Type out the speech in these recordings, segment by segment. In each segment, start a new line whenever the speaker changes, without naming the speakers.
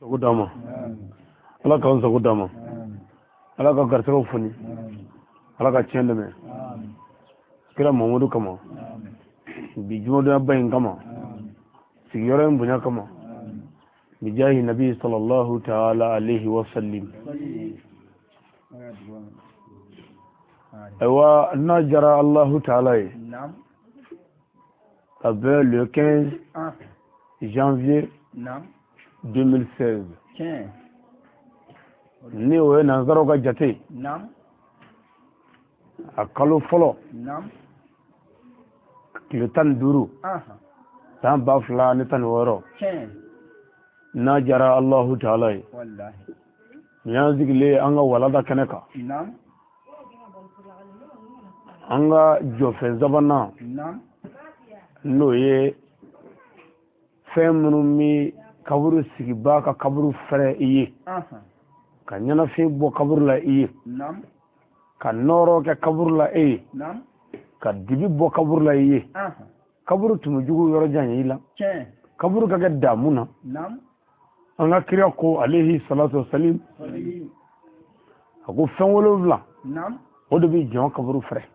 Sagudama. Allah ka sagudama. Allah ka garsaga funi. Allah ka chendame. Kira Muhammadu kama. Bi jumoda bayin kama. Sigiyoren bunya kama. Bi jahi Nabi sallallahu ta'ala alayhi wa sallim. Ewa najara Allah ta'ala. Avec le 15 janvier 2016. Ni o na zaro ga jate. A kalo folo. Le tan duru. Tan bafla ni tan woro. Na jara Allah ta'ala. Wallahi. Ya zigle anga walada kanaka. Anga jofe zabana. No ye femunu kaburu sigiba ka kaburu fere iye ka nyana fe bo kaburu la iye ka noro ke kaburu la iye ka dibi bo kaburu la iye kaburu tumujugu yoro janye ila kaburu ka gadda muna anga kiriya ko alayhi salatu wassalim ako fenwolo vla o de bi jon kaburu fere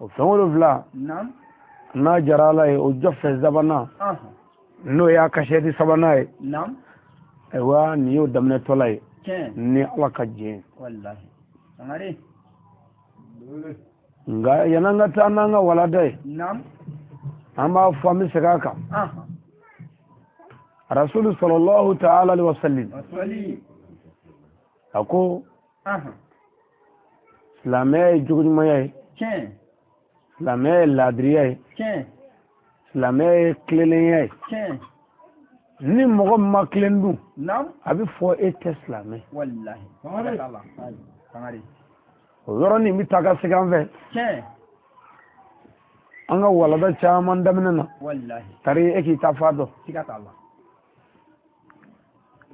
o fenwolo vla na jarala e o jofe zabana no ya kashedi sabana e ewa ni yo damne tolay ni ala kaje wallahi ngare nga yananga tananga wala dai amba fami segaka rasul sallallahu ta'ala alaihi wasallam ako islamay jugun maye islamay ladriye islamay kleleye ni mogo maklendu abi fo ete islamay wallahi Allah sangari oro ni mitaka siganve anga walada chaman damnana wallahi tari eki tafado sigata Allah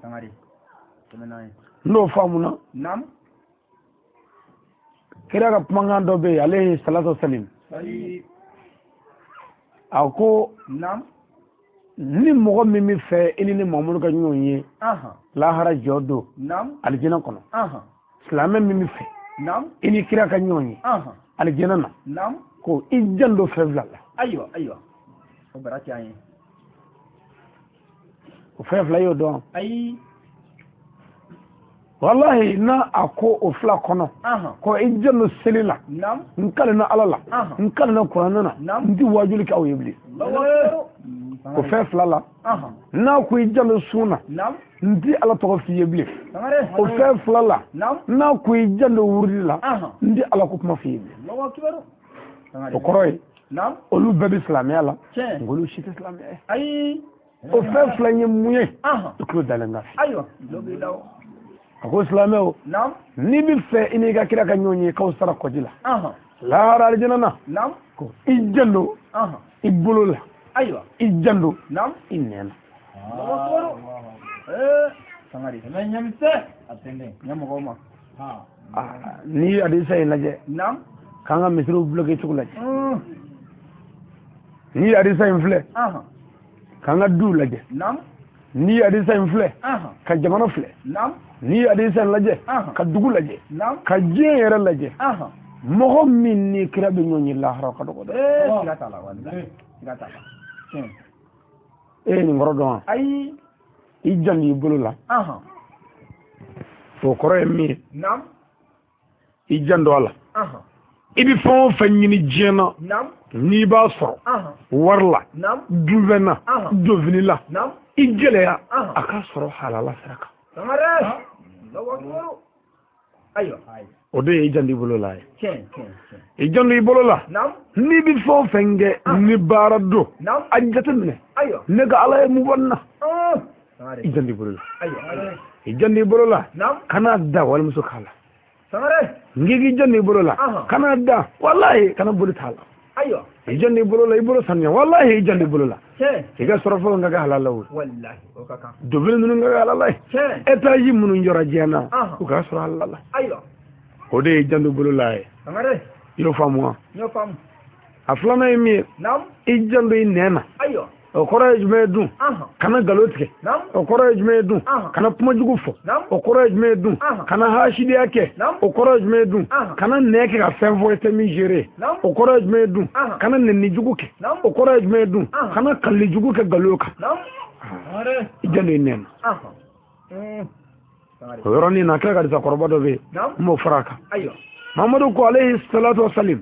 sangari temenay no famuna kira ga pangando be alayhi salatu wassalam ako ni mogo mimi fe ini ni Muhammadu ka nyonye lahara jodo aljina kono islam mimi fe ini kira ka nyonye aljina na ko ijando fe vlala aywa o barati ayi o fe vla yo do ayi wallahi na ako o fla kono ko ijando selila nkale na alala nkale na qur'ana ndi wajuli ka o yebli ko fe flala na ko ijando suna ndi ala to fi yebli ko fe flala na ko ijando wurdila ndi ala ko kuma fi yebli o koroy o lu bebe islamia la ngolu shit islamia ay o fe flanye muye to ko dalanga aywa lobi law ako islameo ni bi fe ini ga kira ka nyonyi ka usara ko jila la ra aljana ko ijando ibulula aywa ijando inena sangari nyamse atende nyamo goma ni adisa inaje kanga misru bloke chukulaje ni adisa infle kanga du laje ni adisa infle ka jamano fle ni adisa laje ka dugu laje ka jere laje moho min ni kira be nyonyi lahara ka dogo sigata la wallahi sigata la ni ngoro do ay ijan yi bulula to koro mi ijan do ala ibi fon fanyini jena ni ba so warla duvena dovinila ijelea aka soro halala saraka tamare lawakoro ayo ode ijandi bolola ijandi bolola ni bi fo fenge ni barado ajjatamne nega ala mu wonna ijandi bolola ijandi bolola kana da wal musukala ngigi jandi bolola kana da wallahi kana boli tala ijandi bolola ibolo sanya wallahi ijandi bolola iga sorofo ngaga halala wallahi o kaka dobel nunu ngaga halala etaji munu njora jena o ka soro halala ode ijandi bolola yo famu aflana mi ijandi nena o kɔrɔ ye jumɛn ye dun kana nkalon tigɛ o kɔrɔ ye jumɛn ye dun kana kuma jugu fɔ o kɔrɔ ye jumɛn ye dun kana hasidiya kɛ o kɔrɔ ye jumɛn ye dun kana nɛn kɛ ka fɛn fɔ i tɛ min gérer o kɔrɔ ye jumɛn ye dun kana nɛni jugu kɛ o kɔrɔ ye jumɛn ye dun kana kalili jugu kɛ nkalon kan i jando i nɛn o yɔrɔnin na kila ka disa kɔrɔba dɔ bɛ yen n b'o fara a kan Mamadu ko alayhi salatu wasalim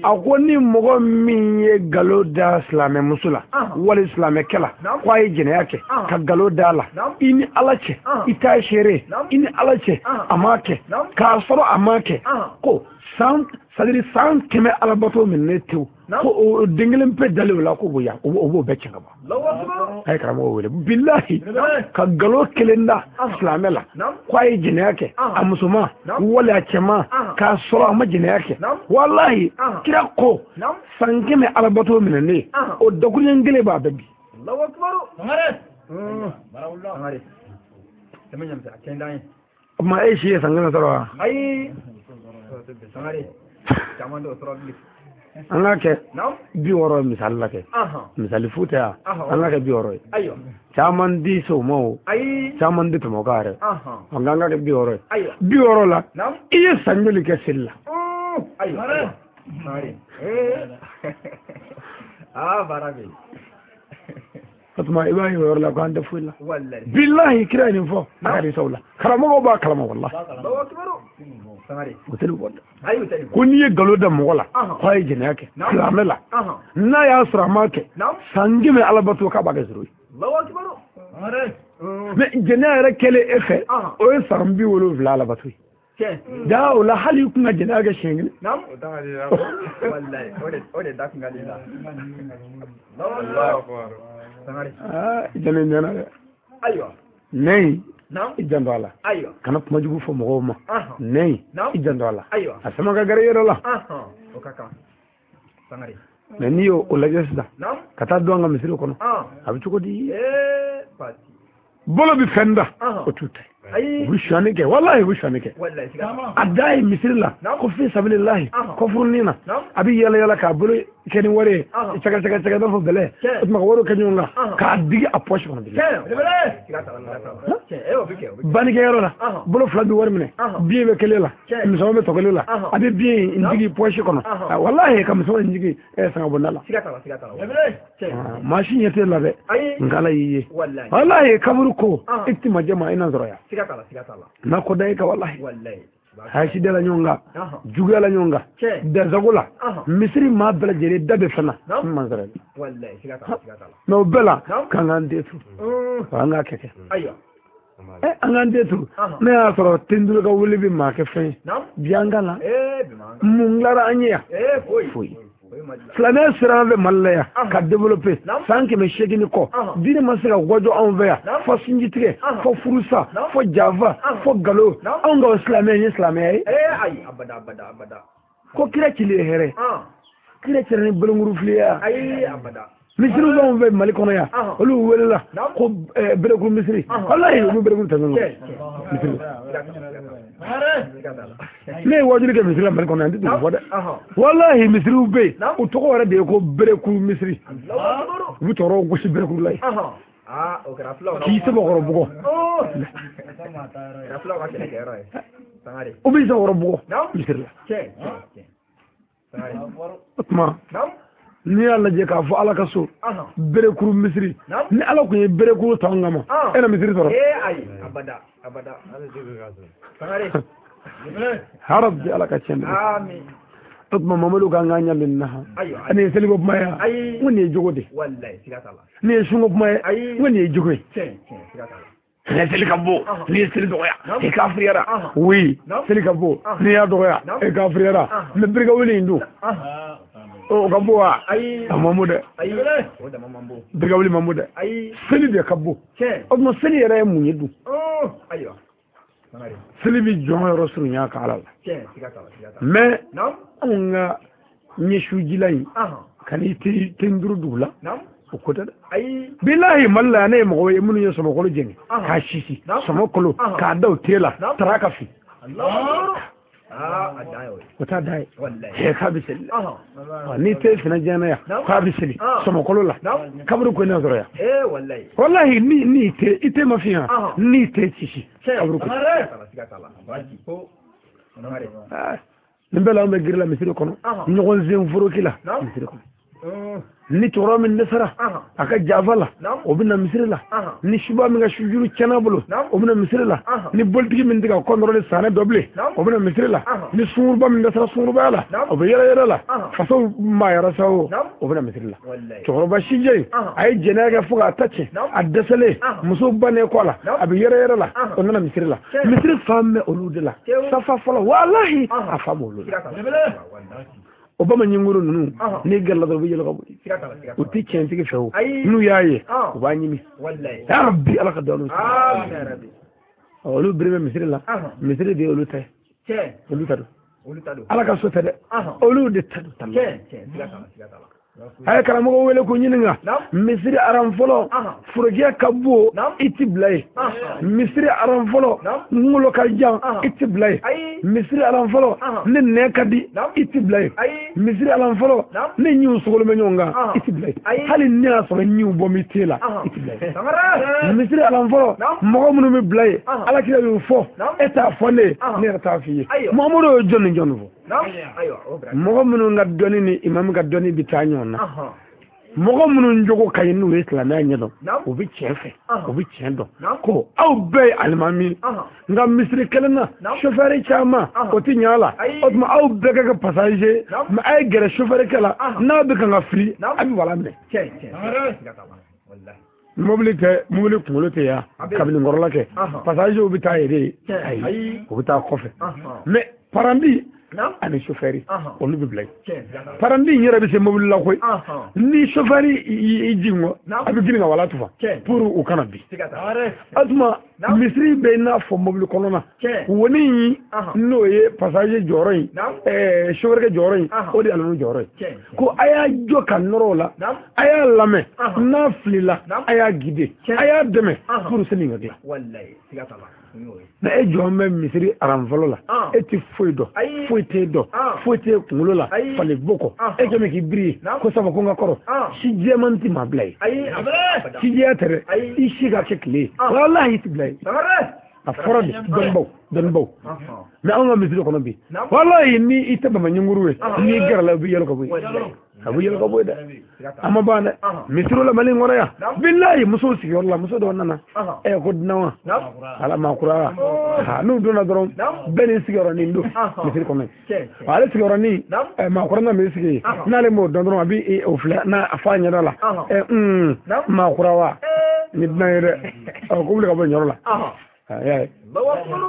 a ko ni mɔgɔ min ye galo da silamɛ muso la wali silamɛ kɛla ko a ye jɛnɛya kɛ ka galo da la i ni Ala cɛ i t'a seere i ni Ala cɛ a m'a kɛ k'a sɔrɔ a m'a kɛ ko san 100 alabato minɛ tewu ko o den kelen pe dalen o la ko o b'o bɛɛ cɛ ka bɔ a ye karamɔgɔ wele bilahi ka galo kelen da silamɛ la ko a ye jɛnɛya kɛ a musoman wali a cɛman k'a sɔrɔ a ma jɛnɛya kɛ walahi kira ko san 100 alabato minɛnen o dakuruɲɛ kelen b'a bɛɛ bi ma e si ye san 1 sɔrɔ wa an ka kɛ 60 misali la kɛ misali fu tɛ yan an ka kɛ 60 ye caman di soma o caman di tɔmɔ ka yɛrɛ an ka kɛ 60 ye 60 la i ye san joli kɛ seli la Fatuma i b'a ye o yɔrɔ la ko an tɛ foyi la bilahi kira ye nin fɔ a ka disaw la karamɔgɔw b'a kalama walahi o tɛ bɔ dɛ ko n'i ye galo da mɔgɔ la ko a ye jɛnɛya kɛ silamɛ la n'a y'a sɔrɔ a m'a kɛ san 100 alabato k'a b'a kɛ zoro ye mais jɛnɛya yɛrɛ kɛlen e fɛ o ye san 70 alabato ye da o la hali i kun ka jɛnɛya kɛ siɲɛ kelen jɛnɛ ɲɛna dɛ nɛn i janto a la kana kuma jugu fɔ mɔgɔw ma nɛn i janto a la a sama ka gɛrɛ yɛrɛ la mais n'i y'o lajɛ sisan ka taa don an ka misiri kɔnɔ a bɛ cogo di bolo bɛ fɛn da o t'u ta u bɛ suɲɛni kɛ walahi u bɛ suɲɛni kɛ a da ye misiri la ko fi sabilillahi ko furunin na a bɛ yala yala k'a bolo kɛ ni wari ye cɛkɛ n'a fɔ bɛlɛ o tuma ka wariw kɛ ɲɔgɔn kan k'a digi a poche kɔnɔ bannikɛyɔrɔ la bolo 2 bɛ wari minɛ biye bɛ kelen la misɛnw bɛ tɔ kelen la a bɛ biye in jigi poche kɔnɔ walahi ka misɛnw in jigi sangabonda la maa si ɲɛ tɛ la dɛ nka Ala y'i ye walahi kaburu ko i tɛ ma jɛ ma i na sɔrɔ yan n'a ko da i ka walahi hasi la ɲɔgɔn kan juguya la ɲɔgɔn kan dansago la misiri maa bɛɛ lajɛlen da bɛ fɛn na man sɔrɔ mais o bɛɛ la k'an k'an den tu an k'a kɛ an k'an den tu ne y'a sɔrɔ tendulu ka wuli bɛ maa kɛ fɛn ye bi an ka la mun tilara an ye yan foyi silamɛ sira an fɛ Mali la yan ka développer san 800 kɔ diinɛ ma se ka gɔjɔ anw fɛ yan fɔ sinji tigɛ fɔ furusa fɔ janfa fɔ galo anw ka silamɛ ye silamɛya ye ko kira cili ye hɛrɛ kira cɛra ni belenkurufiliya misiri dɔw bɛ Mali kɔnɔ yan olu welela ko berekuru misiri walahi olu berekuru tɛ ɲɔgɔn misiri ne ye wajuli kɛ misiri la Mali kɔnɔ yan n tɛ tugu fɔ dɛ walahi misiriw bɛ yen u tɔgɔ yɛrɛ de ye ko berekuru misiri u bɛ tɔɔrɔw gosi berekuru la yen k'i sɛbɛkɔrɔ bugɔ u bɛ sɛbɛkɔrɔ bugɔ misiri la o tuma n'i y'a lajɛ k'a fɔ Ala ka so berekuru misiri ni Ala kun ye berekuru ta an kama e na misiri sɔrɔ harabi Ala ka tiɲɛ dɛ o tuma Mamadu k'an k'an ɲɛ min na ani ye seliko kuma ye n ko nin ye jogo de nin ye sunko kuma ye n ko nin ye jogo ye ni ye seli ka bɔ ni ye seli dɔgɔya i kafiriyara oui seli ka bɔ n'i y'a dɔgɔya i kafiriyara mais birika wuli in dun o ka bɔ wa a ma mɔ dɛ birika wuli ma mɔ dɛ seli de ka bɔ o tuma seli yɛrɛ ye mun ye dun seli bɛ jɔn yɔrɔ surunya ka Ala la mais anw ka ɲɛsujila in ka n'i ten duuru dugu la o ko tɛ dɛ bilahi Mali la yan ne ye mɔgɔ ye minnu ye sɔmɔkolo jɛngɛ k'a sisi sɔmɔkolo k'a da o te la tara ka fin wata dai he ka bisili ni te fina jana ya ka bisili somo kolola kabru ko na zoroya wallahi ni te ite mafiya ni te chishi kabru ko nimbela me girla misiri kono nyogon zen furo kila misiri kono ni toro min nasara aka javala obina misiri la ni shuba mi ga shujuru chanabulu obina misiri la ni boltigi min diga contrôler sana doble obina misiri la ni surba min nasara surba la obiyara yara la faso ma yara sawo obina misiri la toro ba shije ay jenaga fuga tace addasale muso bane ko la abiyara yara la onana misiri la misiri famme oludela safa fola wallahi afamu oludela obama nyinguru nunu ni galla do bi yelo uti chenti ke few nu yaaye wanyimi ya rabbi ala qadalu amin ya rabbi olu birime misri la misri de olu tay olu tado ala ka so tade olu de tado tan ay kala mo wele ko nyininga misri aram folo furogia kabbo itiblay misri aram folo ngulo ka jang itiblay misri aram folo ne nekadi itiblay misri aram folo ne nyu sugol me nyonga itiblay hali nya so nyu bomi tela itiblay misri aram folo mo munu mi blay ala ki yu fo eta fone ne ta fi mo mo do jonne fo mo munu ngadoni ni imam ngadoni bitanyo mogo munun jogo kayinu islamia nyedo obi chefe obi chendo ko au be almami nga misri kelena chauffeur chama ko tinyala otma au be ga passager ma ay gere chauffeur kala na be nga free abi wala me wallahi mobile kumulote ya kabili ngorola ke passager obi tayere ay obi ta kofe mais parandi ani chauffeur onu bi blay parandi nyera bi se mobile la koy ni chauffeur yi jingo abi gini nga wala tufa pour u kanabi atuma misri be na fo mobile kolona woni no ye passager joroy chauffeur ke joroy o di alonu joroy ko aya joka norola aya lame na flila aya gide aya deme pour seninga gla wallahi sigata na ejo me misiri aranvolo la eti foido foite do foite kungulo la fale boko ejo me kibri ko sama ko ngakoro si jemanti ma blay si jetere ishi ga chekle wallahi tiblay afrodi don bow me anga misiri ko nabi wallahi ni itaba ma nyunguruwe ni garala bi yelo ko boy abu yelo ko boy da amma bana misiro la mali ngora ya billahi muso si yorla muso do nana ko dinawa ala ma kura ha nu do na doron beni sigoro ni ndo misiri ko men ala sigoro ni ma kura na misiri na le mo do doron abi o fla na afanya dala ma kura wa ni dinaire ko le ko bo yorla ya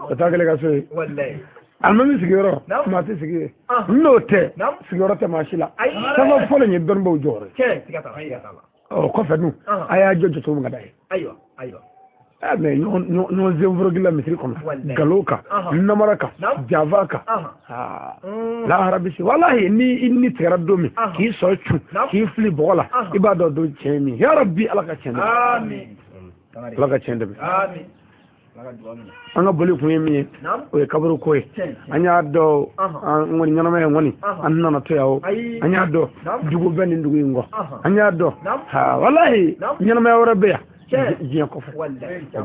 tatagale ga so wallahi almami sigiro ma ti sigire note sigiro te mashila sama folo ni don bo jore o ko fenu aya jojo to ngada aywa ame no zemvro gila misri kono galoka namaraka javaka la arabisi wallahi ni inni teradomi ki sochu ki fli bola ibado do chemi ya rabbi alaka chende amin alaka chende amin anga boli ko yemi o kaburu koy anya do ngoni nyama en woni anna na to yawo anya do dugo ben ndugo ngo anya do ha wallahi nyama wara be jiya ko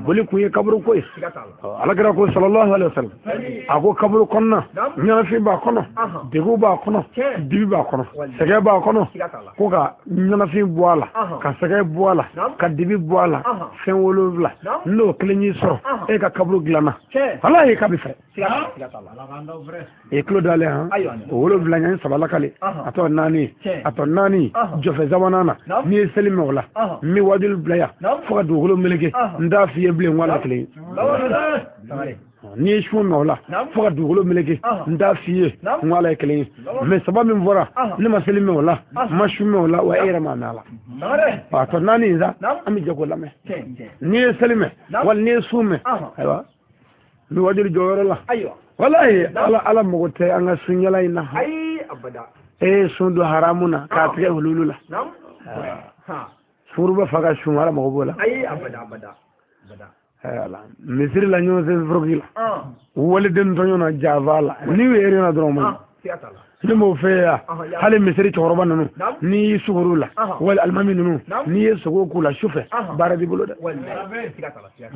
boli ko kaburu koy ala gara ko sallallahu alaihi wasallam ago kaburu konna nyama fi ba kono dugo ba kono dibi ba kono sege ba kono ko ga nyama fi boala ka sege boala ka dibi boala fen wolowla no klenyi so e ka kaburu glana wallahi ka bi fe e claude ale han wolowla nyan sabala kale ato nani jofe zamanana ni selime wala mi wadil blaya fo do golo melege nda fiye ble wala kle ni shun wala fo do golo melege nda fiye wala kle me sabab min vora ni ma selime wala ma shume wala wa era ma nala ato nani za ami jago lame ni selime wal ni sume aywa mi wadil joworo la wallahi ala mogote anga sunyala ina abada sundu haramuna ka tire hululula furuba faga shumara mogobola abada misiri la ñoo se frogila wala den to ñona javala ni wéri na do mo ni mo feya hale misiri choroba nanu ni sugurula wala almami nanu ni sugo kula shufe barabi bulo da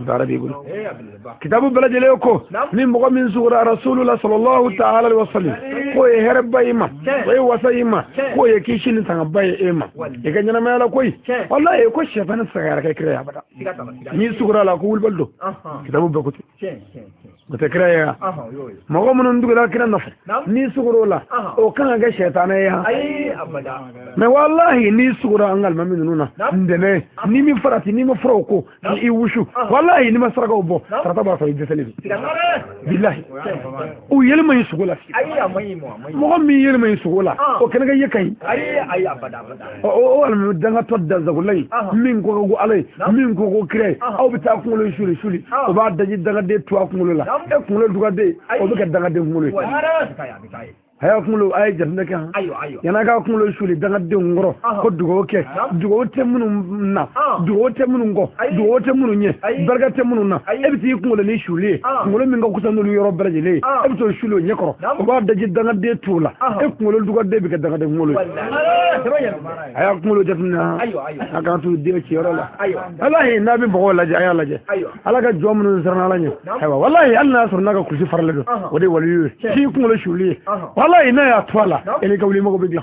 barabi bulo kitabu balajele ko ni mo min sugura rasulullah sallallahu ta'ala alaihi wasallam ko e herba ima ko e wasa ima ko e kishin tanga baye ima e ganyana mala koy wallahi ko shefana sagara kay kreya bada ni sugura la ko wulbaldo kitabu bakuti ko te kreya mo mo non dugula kiran nafa ni sugurula o kan ga shaytana ya ai abada me wallahi ni sugura angal mamin nuna ndene ni mi farati ni mo froko ni wushu wallahi ni masraga obo tarata ba fa ideseli billahi o yelma yi sugula ai amai mo mi yelma yi sugula o kan ga yakai ai abada o al danga todda zagulai min ko go alai min ko go kire o bita ko lo shuli o ba daji danga de to ko la e ko lo duga de o be ka danga de ko lo haya kumulo ay jannda kan yana ga kumulo shuli daga de ngoro ko dugo ke dugo te munu na dugo te munu ngo dugo te munu nye barga te munu na e biti kumulo ni shuli kumulo min ga kusa no yoro baraje le e biti shuli nye koro o ba daji daga de tula e kumulo dugo de bi ka daga de ngolo haya kumulo jatna aga tu de ci yoro la wallahi nabi bo la ja laje alaga jomnu sarna la nye aywa wallahi Allah surna ga kusi farle do wode wali ci kumulo shuli wallahi na ya twala ele ka wuli mako bigla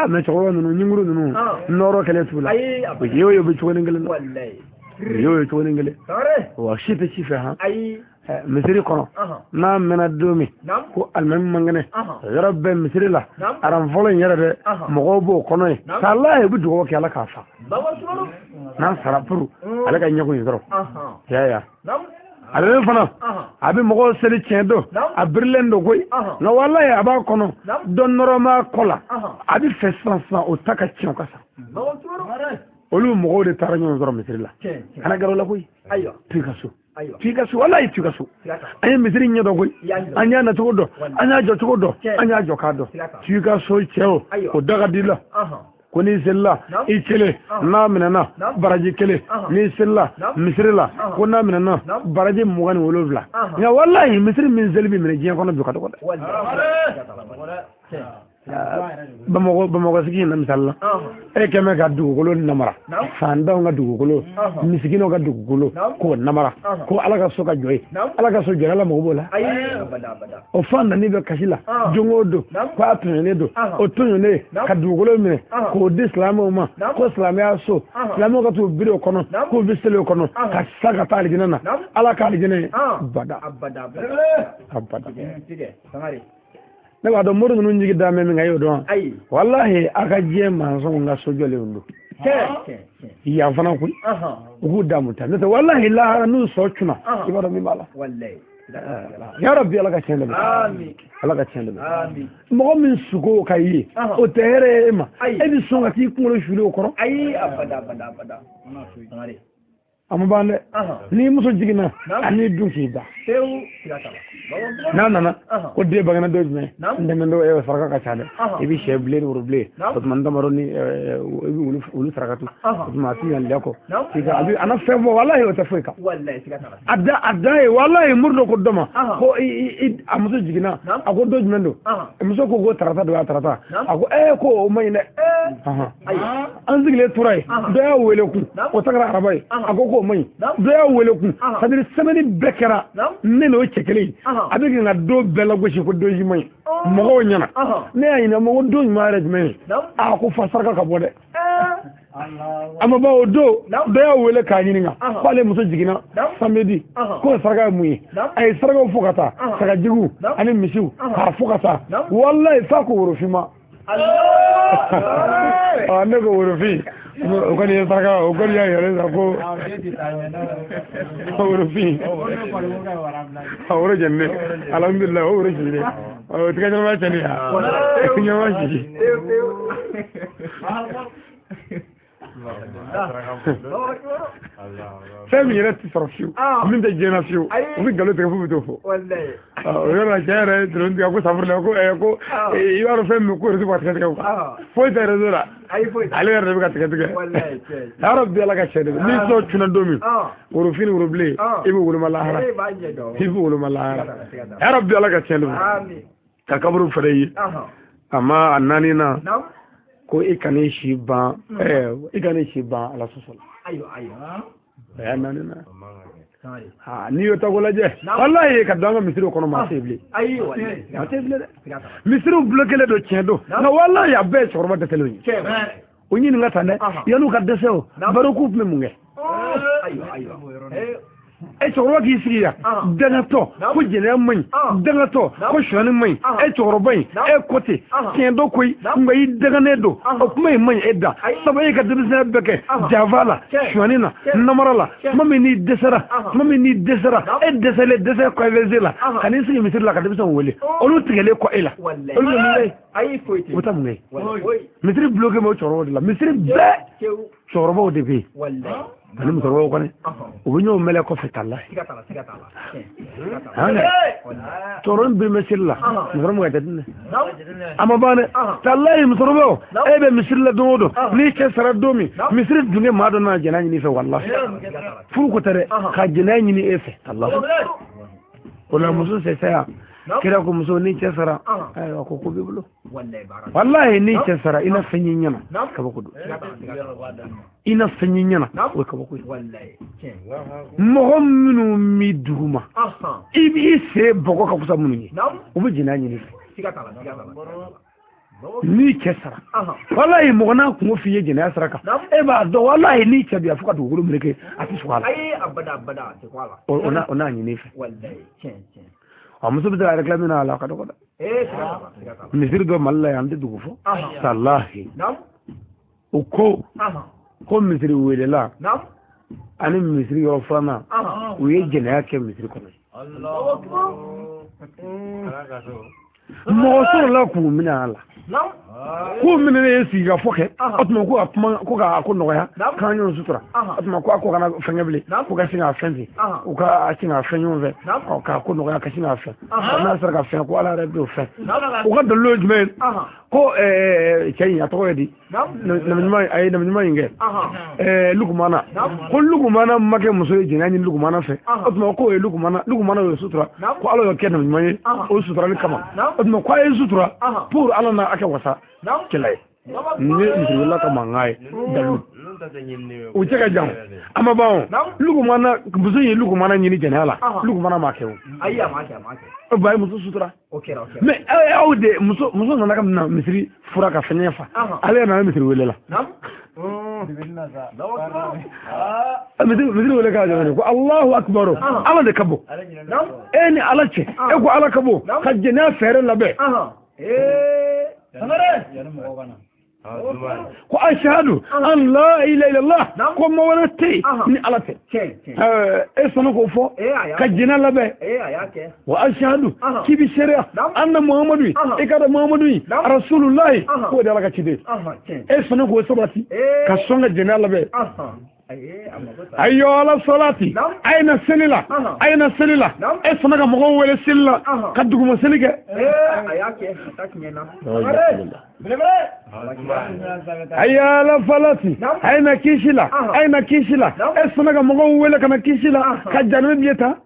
me choro no nyinguru no noro kele tula yo be choro ngale wallahi yo choro ngale wa shipe shife ha misiri kono na mena domi ko almam mangane rabbe misiri la aran folo nyara de mo bo kono e sallahi bu dugo ke ala ka fa na sarapuru ala ka nyago yoro ya ale fana abi mogo seli cendo abirlendo koy no wallahi aba kono don noroma kola abi fesansa o taka cion kasa olu mogo de taranyo zoro misrila ana garo la koy ayo Picasso wallahi Picasso anya misiri nyodo koy anya na to do anya jo to do anya jo kado Picasso cheo o daga dila koni sella ikele na minana baraji kele ni sella misrila ko na minana baraji mugani wolovla ya wallahi misri min zelbi min jiyan kono bi kato bamago sigi na misalla e keme ga dugugolo namara fanda nga dugugolo miskino ga dugugolo ko namara ko alaga soka joy alaga so jera la mogobola o fanda ni be kasila jongodo ko atunene do o tunene ka dugugolo mine ko islamo ma ko islamia so islamo ga to bido kono ko bisele kono ka saga tali jinana ala ka alijine abada ne wa do modu nun jigi dame mi ngayo don wallahi aka je manso nga sojole undu ya fana ku ugu damuta ne wallahi la nu so chuna ibaro mi mala wallahi ya rabbi alaka chende amin alaka chende amin mo min sugo kayi o tere ma e bi songa ti kulo shule okoro abada amabande ni muso jigina ani dunki da na ko de bagana dojme ndeme ndo e faraka ka chade e bi sheble urble ko man damaro ni ulu sarakatu ma ti yan lako tiga abi ana febo wallahi o tafika wallahi adda wallahi murdo ko doma ko amuso jigina ako dojme ndo muso ko go tarata do tarata ako ko mayne an zigle turai do ya wele ku o tagara arabai ako ko mai do ya wele ku sadir semeni bekera neno chekele abi nga do bela goshi ko doji mai mo nyana ne ayina mo do marriage mai ako fasarka ka bode amma ba o do ya wele ka nyinga kwale muso jigina samedi ko sarga muyi ay sarga fukata sarga jigu ani mishu ka fukata wallahi fa ko urufima ne ko urufi ko ni sarga ko ya yare ko urufi awro jenne alhamdulillah awro jinde o tiga jama tani ha nyama shi سامي يرتي صرفيو من ده جينا فيو ومن قالوا تكفوا بتوفوا والله يلا جاي درون دي اكو سافر لكو ايكو يوارو فهم كو رزق وقت كده فوي ترزولا اي فوي على ربك كده والله يا رب يلا كشد ني سو تشنا دومي worofini woroble ibu woloma lahara ibu woloma lahara ya rabbi ala ka tiɲɛ amin ka kaburu fere yi amma annani na ko i kan'i si ban ala sɔsɔ la ya annani na ni yo tago lajɛ wallahi ka danga misiri kɔnɔ ma se bilen ma se bilen dɛ misiri bloqué do tiɲɛ do na wallahi a bɛɛ cɛkɔrɔba dɛsɛlen ye o ɲininka tan dɛ yan'u ka dɛsɛ o baro k'u tun bɛ mun kɛ cɛkɔrɔba k'i sigi yan dangatɔ ko jɛnɛya man ɲi dangatɔ ko sɔni man ɲi cɛkɔrɔba in kote tiɲɛ dɔ koyi nka i daganen don o kuma in man ɲi e da sabu e ka denmisɛnya bɛɛ kɛ janfa la sɔni na namara la tuma min n'i dɛsɛra e dɛsɛlen dɛsɛ kɔnfɛnse la ka n'i sigi misiri la ka denmisɛnw wele olu tigɛlen kɔ e la olu bɛ mun kɛ o ta mun kɛ misiri bloqué bɛ o cɛkɔrɔbaw de la misiri bɛɛ cɛkɔrɔbaw de bɛ yen ani musokɔrɔbaw kɔni u bɛ ɲɔgɔn mɛlɛ kɔfɛ tala cɛkɔrɔba bɛ misiri la musokɔrɔba ka jateminɛ a ma ban dɛ talayi musokɔrɔbaw e bɛ misiri la don o don n'i cɛ sara don min misiri dun maa dɔ nana jɛnɛya ɲini i fɛ walahi furu ko tɛ dɛ ka jɛnɛya ɲini e fɛ talayi o la muso sɛsɛya kira ko muso ni cɛ sara ayiwa ko b'i bolo wallahi ni cɛ sara i na fɛn ye ɲɛna kabako don i na fɛn ye ɲɛna o ye kabako ye mɔgɔ minnu mi duguma i b'i se bɔgɔ ka fusa minnu ye u bɛ jɛnɛya ɲini fɛ ni cɛ sara wallahi mɔgɔ n'a kungo f'i ye jɛnɛya sara kan e b'a dɔn wallahi ni cɛ biya fo ka dugukolo meleke a tɛ sɔn a la o n'a ɲini fɛ a muso bɛ se ka réclamer na ala ka dɔgɔ dɛ misiri dɔ Mali la yan an tɛ dugu fɔ salahi o ko misiri welela ani misiri yɔrɔ filanan u ye jɛnɛya kɛ misiri kɔnɔ mɔgɔ sɔrɔla k'u minɛ a la k'u minɛ ne ye sigi ka fɔ kɛ o tuma ko ka kuma ko ka ko nɔgɔya k'an ɲɔgɔn sutura o tuma ko kana fɛnkɛ bilen ko ka sin ka fɛn ten u ka sin ka fɛn ɲɔgɔn fɛ k'a ko nɔgɔya ka sin ka fɛn n'a sera ka fɛn ko ala yɛrɛ b'o fɛn u ka dalilu ye jumɛn ye ko cɛ in a tɔgɔ ye di a ye nabiɲuman in kɛ lukumana ko lukumana ma kɛ muso ye jɛnɛya ɲini lukumana fɛ o tuma k'o ye lukumana y'o sutura ko ala y'o kɛ nabiɲuman ye o suturali kama o tuma k'a ye sutura pour ala n'a kɛ wasa kɛlɛ ye ni misiriwela ka mankan ye dalu u cɛ ka jan a ma ban lukumana muso ye lukumana ɲini jɛnɛya la lukumana ma kɛ o ba ye muso sutura mais aw de muso nana ka misiri fura ka fɛn fa ale nana misiri wele la misiri wele k'a jɔ ko Allahu akbar ala de ka bɔ e ni ala cɛ e ko ala ka bɔ ka jɛnɛya fɛɛrɛ labɛn ko ashhadu an la ilaha illallah ko ma wala te ni ala te e sɔnna k'o fɔ ka jɛnɛya labɛn wa ashhadu k'i bi seereya anna muhammadu i ka dɔn muhammadu rasulullahi k'o de ala ka ciden e sɔnna k'o sabati ka sɔn ka jɛnɛya labɛn ayo ala salati ayna selila e sɔnna ka mɔgɔw wele seli la ka duguma seli kɛ ayo ala falati ayna kisila e sɔnna ka mɔgɔw wele kana kisi la ka janwe biye ta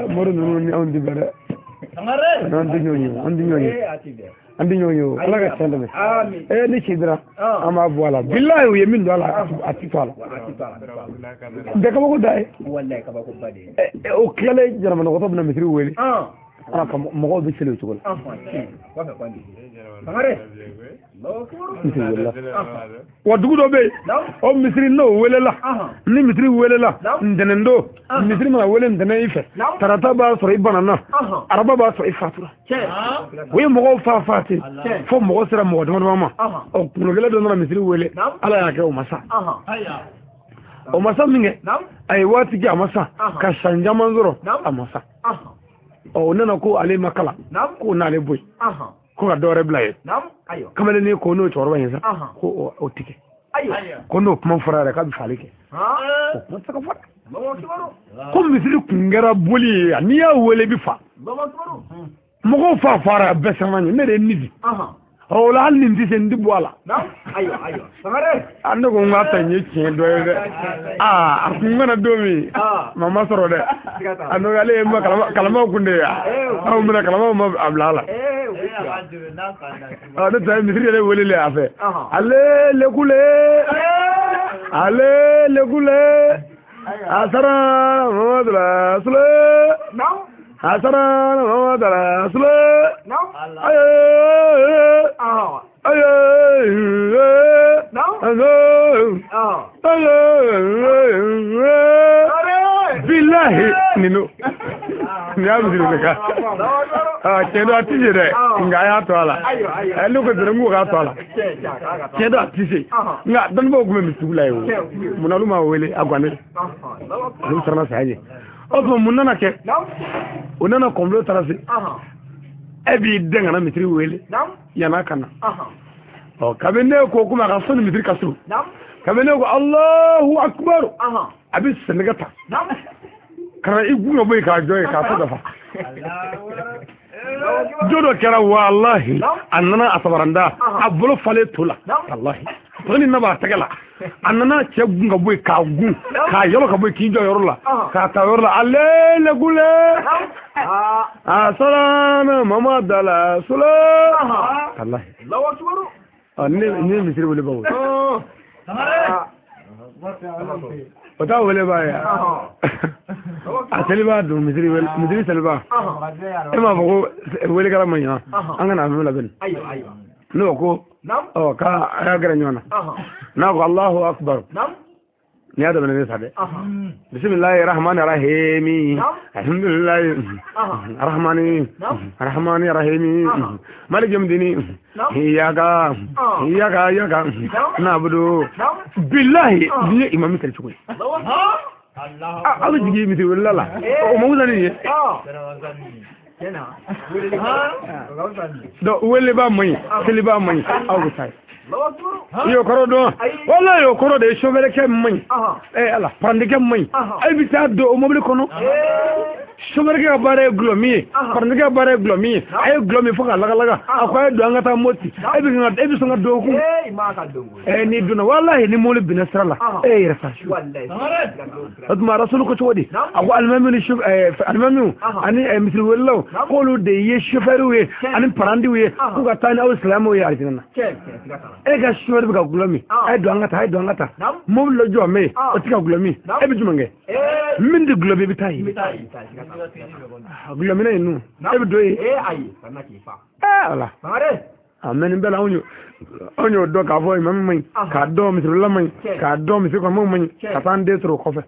moro nunu ni on di bare andi ñooñu ala ka tende me ni cidra ama bola billahi o yemin do ala ati fala de ka ko dai wallahi ka ko bade o kele jarama ko to na misri weli ana ka mo be sele to la wa ka kwandi ngare wa dugu do be o misri no welela ni misri welela ndenendo misri ma wele ndene ife tarata ba so ibanana araba ba so ifatura we mo fa fati fo mo sera mo do mama o kuno gele do na misri wele ala ya ke o masa minge ay wati ki amasa ka shanja manzuro amasa o nana ko ale makala ko na ale boy ko ga dore blaye kamale ne ko no chorwa yin sa ko o tike ko no kuma farare ka bi falike ko saka fara ko misiri kungera boli ni ya wele bi fa mo ko fa fara besama ni ne de nidi o la hal nin disen di boala
ayo samare
ando ko ngata ni cien do de ngana domi mama soro de ando gale ma kalama kunde ya aw mena kalama ma ablala ado tay misri le wele le afe ale le kule asara Muhammad Rasul asara Muhammad Rasul billahi nino nyamu dileka kendo atije nga ya to ala elu ko drengu ga to ala kendo atije nga dan bo ko mi tugula yo munalu ma wele agwane lu sarna saje oto munana ke onana komlo tarasi ebi dengana mitri wele yana kana o kabene ko kuma ga sonu mitri kasu kabene ko Allahu akbar abi senegata kara igu boy ka joy ka to dafa jodo kera wallahi annana asabaranda abulu fale tula wallahi toni naba tagala annana ce gunga boy ka gun ka yolo ka boy ki jo yorla ka ta yorla alele gule asalamu mama dala sula wallahi Allahu akbar ne misir wala bawo wata wale ba ya asali ba do misiri salba ima bako wale kala manya an gana mu labin no ko o ka ya gara nyona na ko Allahu akbar ni ada bane sabe bismillahir rahmanir rahim alhamdulillah rahmanir rahim malik yawmiddin iyyaka na'budu billahi ni imam kal chukui Allah jigi mi wala o mo zani do wele ba mai kili ba mai awu sai yo koro do wala yo koro de shobere ke mai ala pande ke mai ay bi ta do o mobile kono shobere ke bare glomi pande ke bare glomi ay glomi fo ka laga akoy do ngata moti ay bi so nga do ku ni duna wallahi ni moli bin nasrala rafa wallahi adma rasul ko chodi ako almamini shuf almaminu ani misri wallo qolu de ye shoferu we ani parandi we ku ga tani aw islamu we arjina ga shofer bi ga glomi ay do ngata mo lo jo me o tika glomi e bi jumange min de glomi bi tayi glomi na inu e bi do ayi sanaki fa ala amen bela onyo do ka fo imam man ka do misru lamay ka do misru ko man ka tan de tro ko fe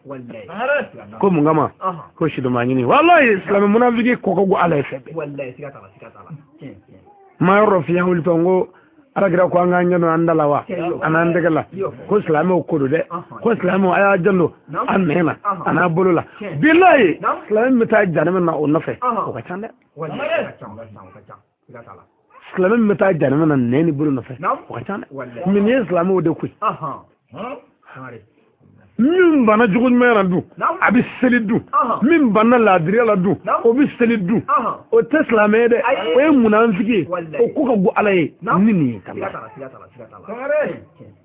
ko mu ngama ko shido manyini wallahi islam munafiki ko ko go ala fe wallahi sikata ma yoro fi yawul tongo aragira ko anga nyano andalawa anandegala ko islam ko do de ko islam aya jando annena ana bolula billahi islam mita janama na onafe ko ka chande wallahi ka chande islamin mata jarima nan ne ni buru na fe wakana min islamu de ku min bana jugun mera du abi selidu min bana ladri la du o bi selidu o teslamé de o munafiki o ko ko alaye nini kala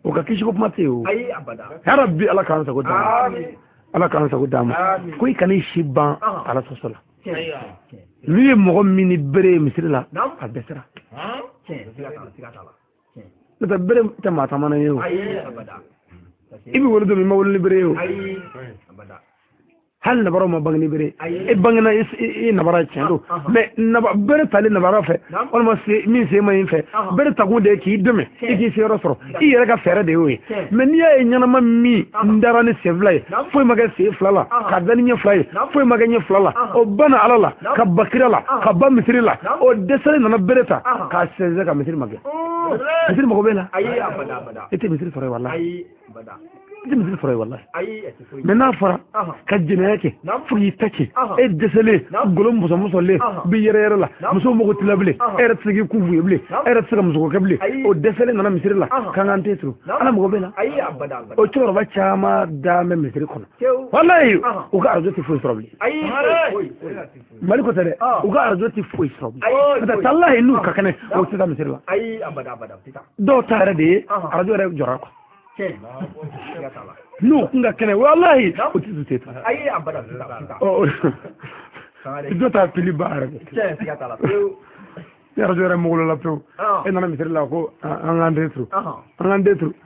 o ka kishi ko mateo ya rabbi ala kan sa ko dama ala kan sa ko dama ko ikani shiban ala sosala lui mo mini bere misila a besera ta bere ta mata mana yo ibi wurdo mi mawul bere yo hal na baro ma bangni bere e bangna e na bara chendo me na bere tali na bara fe on ma se min se ma infe bere ta gunde ki deme e ki se rosro e yere ka fere de we me ni e nyana ma mi ndara ni se vlay foi maga se flala ka dani nya flay foi maga nya flala o bana alala ka bakirala ka ba misrila o desere na bere ta ka se ka misri maga misri mago bela ayi abada ete misri fore wallahi ayi abada misiri fara wallahi mais n'a fara ka jinaya kɛ fo k'i ta kɛ e dɛsɛlen golo musomusolen bi yɛrɛ la muso mago t'i la bilen e yɛrɛ tɛ se k'i ku f'u ye bilen e yɛrɛ tɛ se ka muso ko kɛ bilen o dɛsɛlen nana misiri la kan kan tɛ turu ala mago bɛ la o cɛkɔrɔba caman da mɛ misiri kɔnɔ wallahi u ka arajo tɛ foyi sɔrɔ bilen mali ko tɛ dɛ u ka arajo tɛ foyi sɔrɔ bilen n'o tɛ tallahi n'u ka kɛnɛ o tɛ taa misiri la dɔw ta yɛrɛ de ye arajo yɛrɛ jɔra quoi n'u kun ka kɛnɛ wallahi o tɛ su tɛ ta dɔ ta pili ba yɛrɛ ni arajo yɛrɛ mogolo la pewu e nana misiri la ko an k'an den turu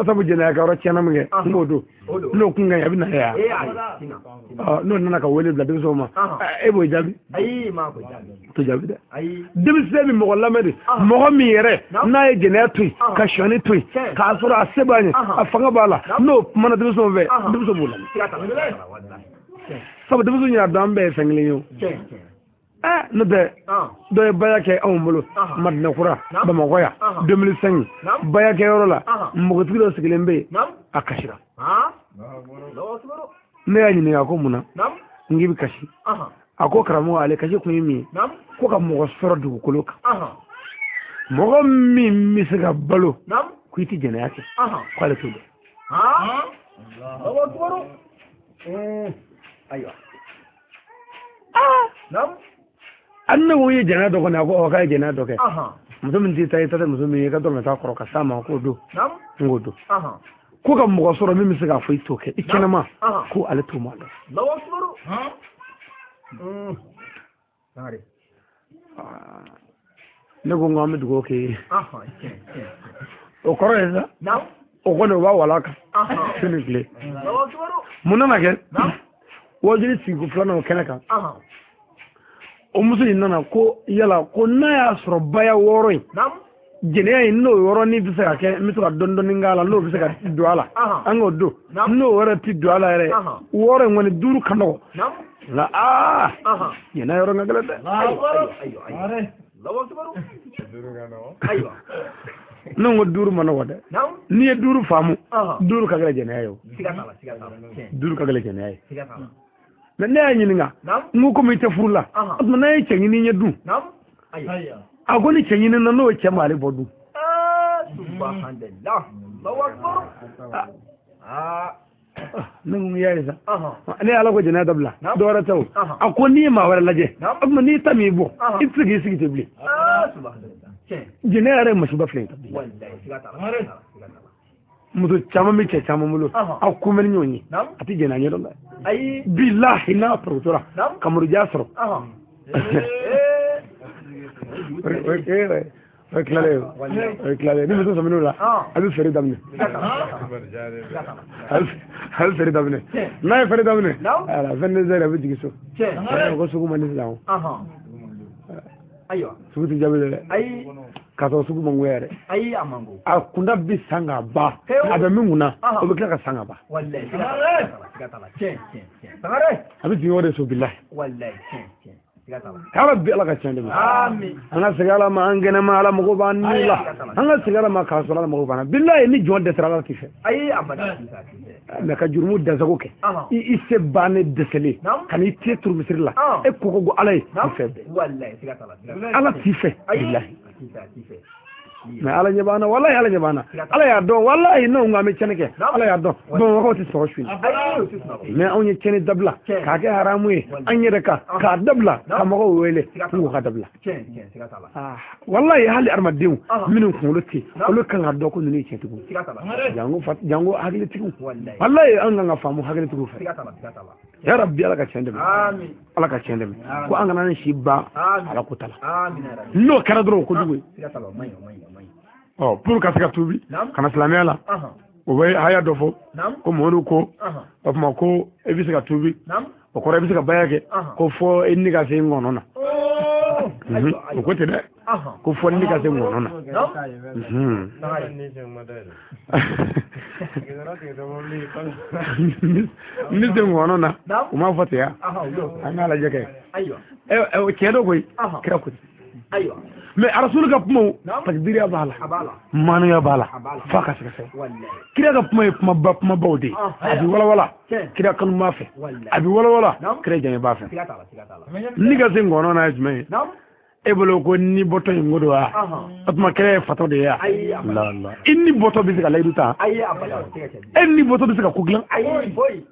sabu jɛnɛya ka yɔrɔ tiɲɛna min kɛ n b'o don n'o kun ka ɲi a bɛ na e ya n'o nana ka wele bila denmisɛnw ma e b'o jaabi to jaabi dɛ denmisɛn bɛ mɔgɔ lamɛn de mɔgɔ min yɛrɛ n'a ye jɛnɛya to yen ka sɔnni to yen k'a sɔrɔ a se b'a ɲɛ a fanga b'a la n'o kumana denmisɛnw fɛ denmisɛnw b'o lamɛn sabu denmisɛnw y'a dɔn an bɛɛ ye fɛn kelen ye o n'o tɛ dɔ ye baya kɛ anw bolo Madinakura Bamakɔ yan 2005 baya kɛ yɔrɔ la mɔgɔtigi dɔ sigilen bɛ yen a kasira ne y'a ɲininka ko mun na n k'i bɛ kasi a ko karamɔgɔ ale kasi kun ye min ye ko ka mɔgɔ sɔrɔ dugukolo kan mɔgɔ min bɛ se ka balo ko i tɛ jɛnɛya kɛ k'ale t'o dɔn an ne ko ye jɛnɛya dɔ kɔni a ko k'a ye jɛnɛya dɔ kɛ muso min t'i ta i ta tɛ muso min ye i ka dɔrɔmɛ taa kɔrɔ ka s'a ma k'o don n k'o don ko ka mɔgɔ sɔrɔ min bɛ se k'a fɔ i t'o kɛ i kɛnɛma ko ale t'o ma dɔn ne ko n ko an bɛ dugawu kɛ o kɔrɔ ye sa o kɔni o b'a wala kan sini tile mun nana kɛ wajuli sigi filanan o kɛnɛ kan o muso in nana ko yala ko n'a y'a sɔrɔ baya 6 in jɛnɛya in n'o yɔrɔnin bɛ se ka kɛ n bɛ se ka dɔɔnin k'a la n'o bɛ se ka don a la an k'o don n'o yɛrɛ tɛ don a la yɛrɛ 6 in kɔni 5 ka nɔgɔ nka jɛnɛya yɔrɔ ka gɛlɛn dɛ ne ko 5 ma nɔgɔ dɛ n'i ye 5 faamu 5 ka gɛlɛn jɛnɛya ye o 5 ka gɛlɛn jɛnɛya ye mais ne y'a ɲininka n ko komi i tɛ furu la o tuma n'a ye cɛ ɲini ɲɛ dun a ko ni cɛ ɲini na n'o cɛ m'ale bɔ dun ne ko y'a ye sa ne ye ala ko jɛnɛya dabila dɔ wɛrɛ tɛ o a ko n'i ye maa wɛrɛ lajɛ o tuma n'i ta min bɔ i tɛ se k'i sigi ten bilen jɛnɛya yɛrɛ ye masiba filɛ muso caman bɛ cɛ caman bolo aw kun bɛ ni ɲɔgɔn ye a tɛ jɛnɛya ɲɛdɔn dɛ bilahi n'a porotora ka muruja sɔrɔ o ye tilalen ni muso sɔmin'o la a bɛ feere daminɛ a bɛ feere daminɛ n'a ye feere daminɛ ala 22 heures a bɛ jigin so ko sugu man di sisan sugu tɛ jaabi dɛ k'a sɔrɔ sugu man go yɛrɛ a kunda bɛ san ka ban a bɛ min kunna o bɛ tila ka san ka ban a bɛ jigin o de so bilahi ala bi ala ka tiɲɛ dɛmɛ an ka segin ala ma an kɛnɛma ala mago b'an ni la an ka segin ala ma k'a sɔrɔ ala mago b'an na bilahi ni jɔn dɛsɛra ala t'i fɛ mais ka jurumu dansago kɛ i se bannen dɛsɛlen ka n'i te turu misiri la e ko ko ala ye i fɛ bɛɛ ala t'i fɛ bilahi mais ala ɲɛ b'an na walahi ala ɲɛ b'an na ala y'a dɔn walahi n'o ko an bɛ tiɲɛni kɛ ala y'a dɔn bamakɔkaw tɛ sɔrɔ su mais anw ye tiɲɛni dabila k'a kɛ haramu ye an yɛrɛ kan k'a dabila ka mɔgɔw wele k'u ka dabila walahi hali adamadenw minnu kunkolo tɛ olu kan ka dɔn ko ninnu ye tiɲɛtigiw jango hakilitigiw walahi an kan ka faamu hakilitigiw fɛ ya rabbi ala ka tiɲɛ dɛmɛ ala ka tiɲɛ dɛmɛ ko an kana ni si ban ala ko ta la n'o kɛra dɔrɔn o kojugu ye pour ka se ka tuubi kana silamɛya la o bɛ haya dɔ fɔ ko mɔdu ko o tuma ko e bɛ se ka tuubi o kɔrɔ e bɛ se ka baya kɛ ko fɔ e ni ka se ŋɔnɔ na o ko tɛ dɛ ko fɔ ni ka se ŋɔnɔ na ni se ŋɔnɔ na o m'a fɔ ten ya an k'a lajɛ kɛ cɛ dɔ koyi kira koyi
ayiwa
mais rasul ka kuma takbiriya bala manuya bala fa ka sika kira ka kuma baw de abi wala kira kanu ma fe abi wala kira janye ba fe ni ga sen gono na jme e bolo ko ni boto ngodo wa atuma kira fato de ya la inni boto bi sika laydu ta inni boto bi sika kuglan
boy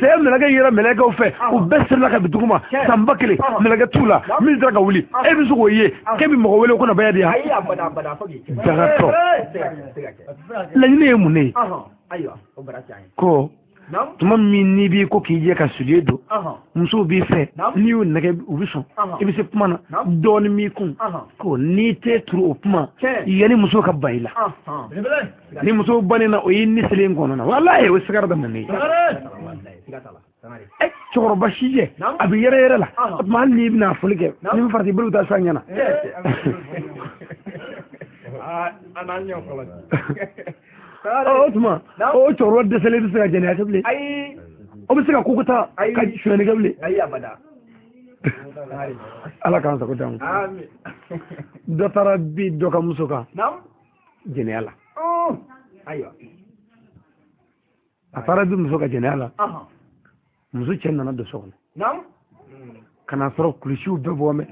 sai melaga yira melaga fe u besir la ka bituguma sambakile melaga tula min dara ka wuli e bi sugo ye ke bi mo wele ko na bayadi ha
abada fogi
daga to la ni ne munne
ayiwa o bara chan
ko tuma min ni bi ko ki je ka suledo muso bi fe ni u nage u bi son e bi se kuma na don mi kun ko ni te turu o kuma yani muso ka bayila ni muso bane na o yin ni selen kono na wallahi o sigara da manne cɔkɔrɔba sije a bɛ yɛrɛ yɛrɛ la o tuma hali n'i bɛna foli kɛ ni min farati bolo taa san ɲɛna o tuma o cɔkɔrɔba dɛsɛlen bɛ se ka jɛnɛya kɛ bilen o bɛ se ka kokota ka sonyɛni kɛ bilen ala k'an sago d'an dɔ taara bi dɔ ka muso kan jɛnɛya la a taara bi muso ka jɛnɛya la muso cɛ nana don so kɔnɔ ka na sɔrɔ kulisiw bɛɛ bɔ mɛ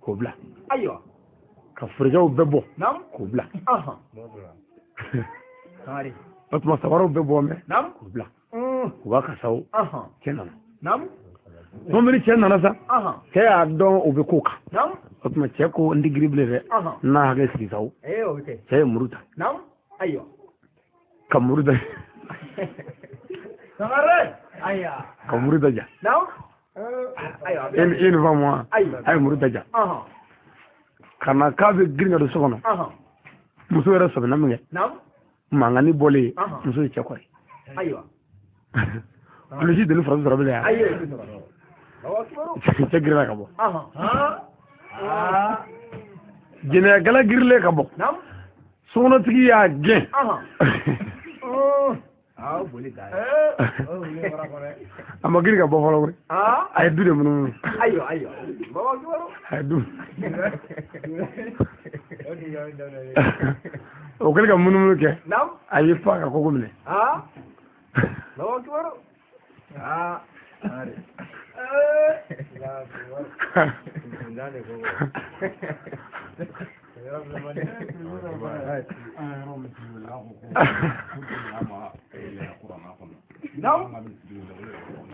k'o bila ka furujɛw bɛɛ bɔ k'o bila o tuma sabaraw bɛɛ bɔ mɛ k'o bila u b'a kasaw cɛ nana mɔmiri cɛ nana sa cɛ y'a dɔn o bɛ ko kan o tuma cɛ ko n tɛ giri bilen dɛ n'a hakɛ sigi saw cɛ ye muru ta ka muru da ka muru daja ini fa mo ay muru daja kana ka be giringa do sokono muso yɛrɛ sɔbɛ na min kɛ mangani bɔlen muso ye cɛ kɔrɔ polisi deli farasi sɔrɔ bilen cɛ girinna ka bɔ jɛnɛyagala girilen ka bɔ sokɔnɔtigi y'a gɛn a ma giri ka bɔ fɔlɔ wuri a ye du de munumunu a ye du o kɛlen ka munumunu kɛ a ye fa ka koko minɛ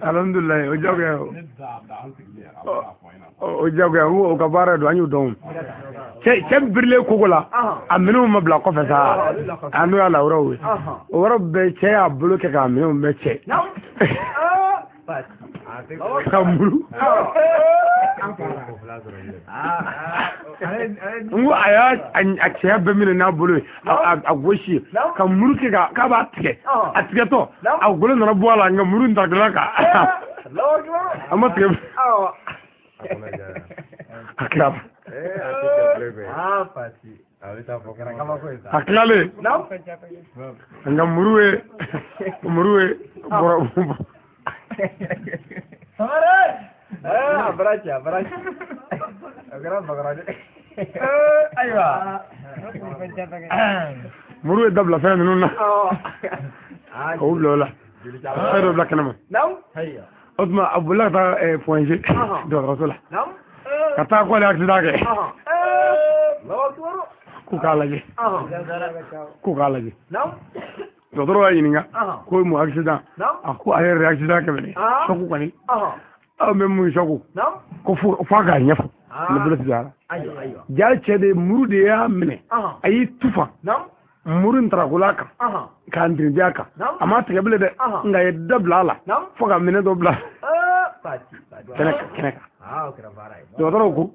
alhamdulillah o jagoya o ka baara don an y'o dɔn cɛ birilen kogo la a minɛnw ma bila kɔfɛ sa a n'o y'a lawuraw ye o yɔrɔ bɛɛ cɛ y'a bolo kɛ k'a minɛnw bɛɛ cɛ ka muru n ko a y'a cɛya bɛɛ minɛ n'a bolo ye a gosi ka muru kɛ k'a b'a tigɛ a tigɛtɔ a golo nana bɔ a la nka muru in ta dɔrɔn kan a ma tigɛ a kila a tilalen nka muru ye bɔrɔ muru ye dabila fɛn ninnu na k'o bila o la fɛn dɔ bila kɛnɛma o tuma a bolila ka taa poinze dɔgɔtɔrɔso la ka taa k'ale accident kɛ k'u k'a lajɛ dɔgɔtɔrɔ y'a ɲininka ko mun accident a ko a yɛrɛ accident kɛ mɛ sɔku kɔni aw bɛ mun sɔku ko f'a k'a ɲɛfɔ ne bolo ti ara ja cɛ de muru de y'a minɛ a y'i tufa muru in tarakola kan k'a ndirindiya kan a ma tigɛ bilen dɛ nka a ye da bila a la fo ka minɛ dɔ bila kɛnɛ kan dɔgɔtɔrɔw ko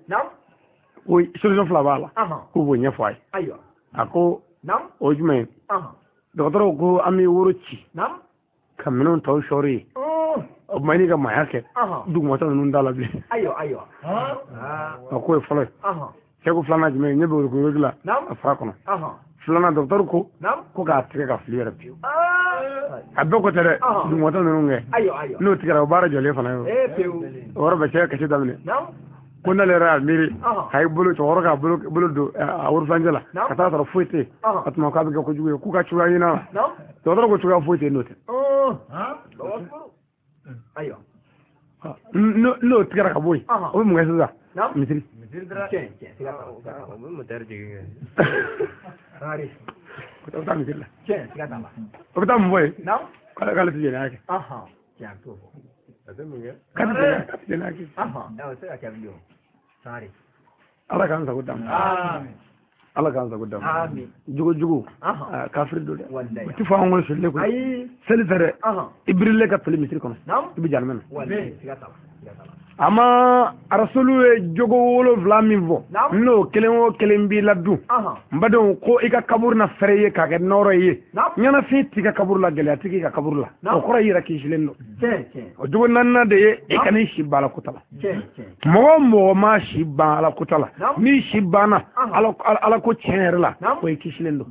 solution fila b'a la k'u b'o ɲɛfɔ a ye a ko o ye jumɛn ye dɔgɔtɔrɔw ko an bɛ woro ci ka minɛnw tɔw sɔɔri ye o tuma n'i ka maaya kɛ dugumata ninnu t'a la bilen a k'o ye fɔlɔ ye cɛ ko filanan jumɛn ye ɲɛ bɛ worokoyogi la a fa kɔnɔ filanan dɔgɔtɔrɔ ko k'a tigɛ ka fili yɛrɛ pewu a bɛɛ ko tɛ dɛ dugumata ninnu kɛ n'o tigɛra o baara jɔlen fana ye o yɔrɔ bɛ cɛ kasi daminɛ kuna le ra miri hay bolo to horoga bolo do awur fanjala kata tara foite atma ka be ko juwe ku ka chuwa yina to doro ko chuwa foite note
ayo
no tigara ka boy o mu ngasa misiri
dra chen sigata mo terji hari
ko ta misiri
chen sigata ba
o ta mo boy
no
kala tije na ke
chen to
kala tije na ke
no sai ka biyo hari
ala kan sa gudam ala kan sa gudam
amin
jugo kafir do de
wallahi
ti fa ngol sele ko
ay
sele tare ibrille ka tele misiri kono ibi jalmen
wallahi sigata
ama rasulu jogo wolo vlamivo no kelen bi laddu mbadon ko ika kabur na fereye ka ga noro ye nyana fiti ka kabur la gele atiki ka kabur la o kora yira ki shilendo o jogo nanna de e kan shi bala kutala mo ma shi bala kutala ni shi bana ala ko chenre la ko ki shilendo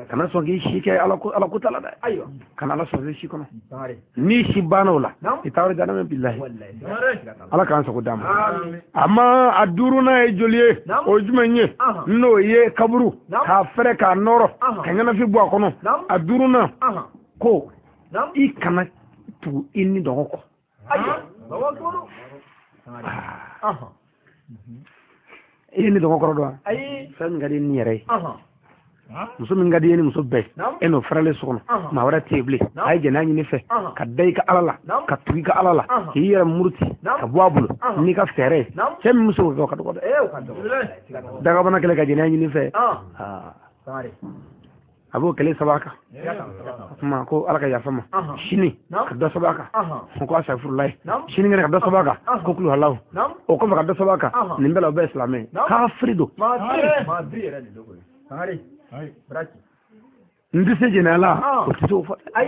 kana so gi shi ke ala kutala da ayo kana ala so shi kono ni shi bana la itawre dana men billahi ala kan so dama amma aduruna e joliye o jumenye no ye kaburu ka fere ka noro kanyana fi bo kono aduruna ko i kana tu inni do ko ayo bawa guru inni do ko do ay san ngadi ni yere muso min gadi yeni muso be eno frale sono ma wara table ay je nani ni fe ka dai ka alala ka tugi ka alala ki yera murti ka boabulo ni ka fere sem muso ko ka do daga bana kele ka je nani ni fe sare abo kele sabaka ma ko alaka ya fama shini ka do sabaka ko asafurullah shini ngene ka do sabaka ko kulu hallahu o ko ka do sabaka nimbela be islamé ka frido ma dire ni dogo sare braki ndise jenala o tito fa ay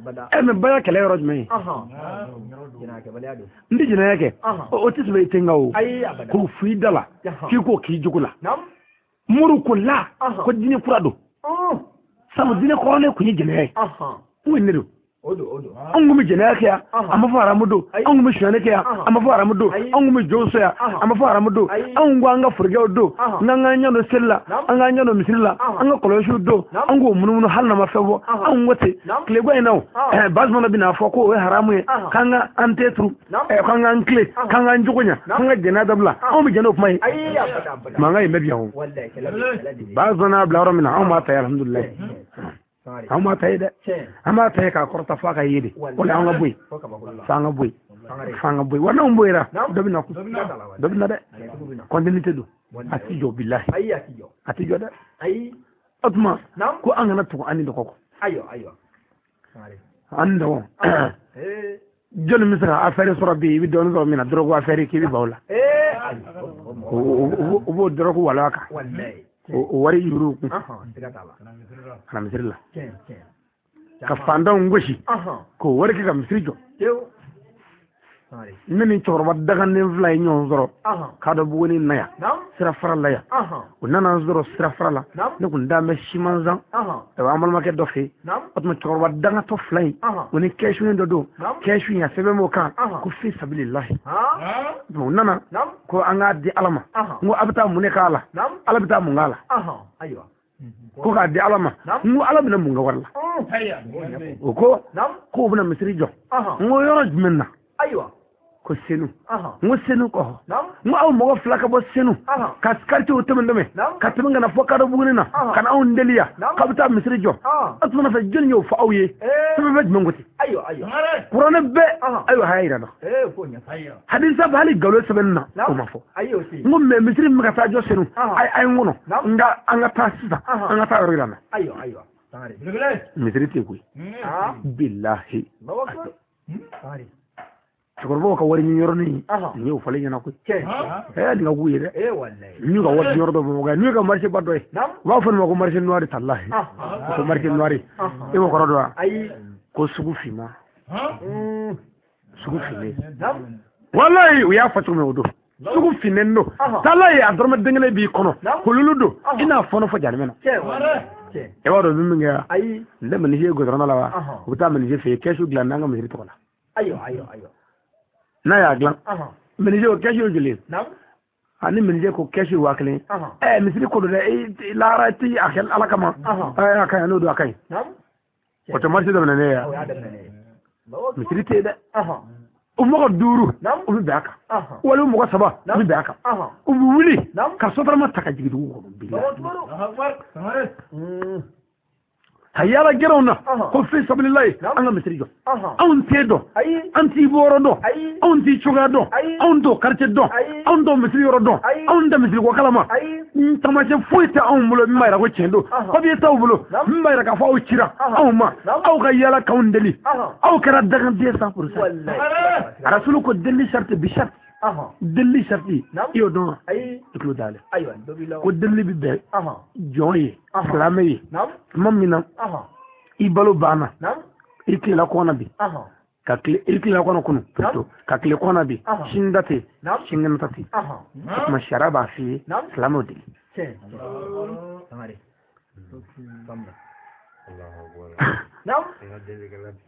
bada me baya kele yoro jme jina ke bale ado ndi jina yake o tito be tengawo ko fuidala ki ko ki jugula muru ko la ko dine kurado samu dine ko le ko jina yake woniro odo angumi jina yake ya amafara mudo angumi shwane ke ya amafara mudo angumi jonso ya amafara mudo angu anga furge odo nanga nyano sella anga nyano misilla anga koloshu do angu mununu halna mafebo angote klego inawo bazmana bina foko we haramu kanga antetru kanga ankle kanga njukunya kanga jina dabla angumi jina opmai manga imebiyawo bazmana blaro mina amma ta alhamdulillah amma ta yede amma ta ka korta fa ka yede wala anga boy fanga boy wana umboira dobina ku dobina de continuité do atijo billahi atijo de atma ko angana to ani do koko ayo ando joni misra affaire sura bi wi don do mina drogo affaire ki bi bawla o drogo wala ka wallahi o wari yuru kana misirla ka fanda ngoshi ko wari ka misirjo nani chorba daga ne vlay nyon zoro kada bu woni naya sira farala ya nana zoro sira farala ne kun da me shimanzan e amal make do fi otma chorba daga to flay woni keshu ne do keshu ya sebe mo kan ku fi sabilillah mo nana ko anga di alama ngo abata mu ne kala ala bita mu ngala aywa ko ka di alama ngo ala bina mu ngawala ko bina misrijo ngo yoro jmenna aywa ko senu ngo senu ko ngo aw mo flaka bo senu ka skarti o temendo me ka temenga na fokado bugunina kana aw ndeliya ka bita misrijo atuna fa jenyo fa awye sebe bej mengoti ayo qur'an be ayo hayra no fonya hadisa bali galo sebenna ko mafo ayo si ngo me misri me ka ta jo senu ay ngono nga anga ta sisa anga ta yorina ayo tare misri te kuy billahi tare korbo ka wari nyoro ni ni o fale nyana ko di nga guye de wallahi ni ga wari nyoro do mo ga ni ga marché baddo wa fa mo ko marché noir tallahi ko marché noir e mo ko do ay ko sugu fima sugu fime wallahi o ya fatu me odo sugu finendo tallahi adorma dengale bi kono ko luludo ina fono fo jarmena e wado biminga ay ndem ni je godrona la wa o ta men je fe kesu glanda nga mi rito la ayo na ya glan minije o keshi o jeli
nam
ani minije ko keshi wa kelen misiri ko do de lara ti akel ala kama akan no do akan
nam
automatique do ne ya misiri te de o mo duru o bi aka wala mo saba o bi aka o bi wuli ka sotara ma taka jigi du ko billahi hayala gerona ko fi sabilillahi anga misiri jo on te do anti boro do on ti chuga do on do quartier do on do misiri ro do on da misiri ko kalama tamaje fuita on mulo mayra ko chendo ko bi taw bulo mayra ka fa o chira aw ma aw ga yala kawndeli aw kara daga 200% wallahi rasulu ko delli charte bi charte delli sharti iyo don iklu dale ko delli bi be joye islamé mamina ibalo bana ikila kona bi kakle ikila kona kunu to kakle kona bi shindate shinganatati ma sharaba fi islamu dili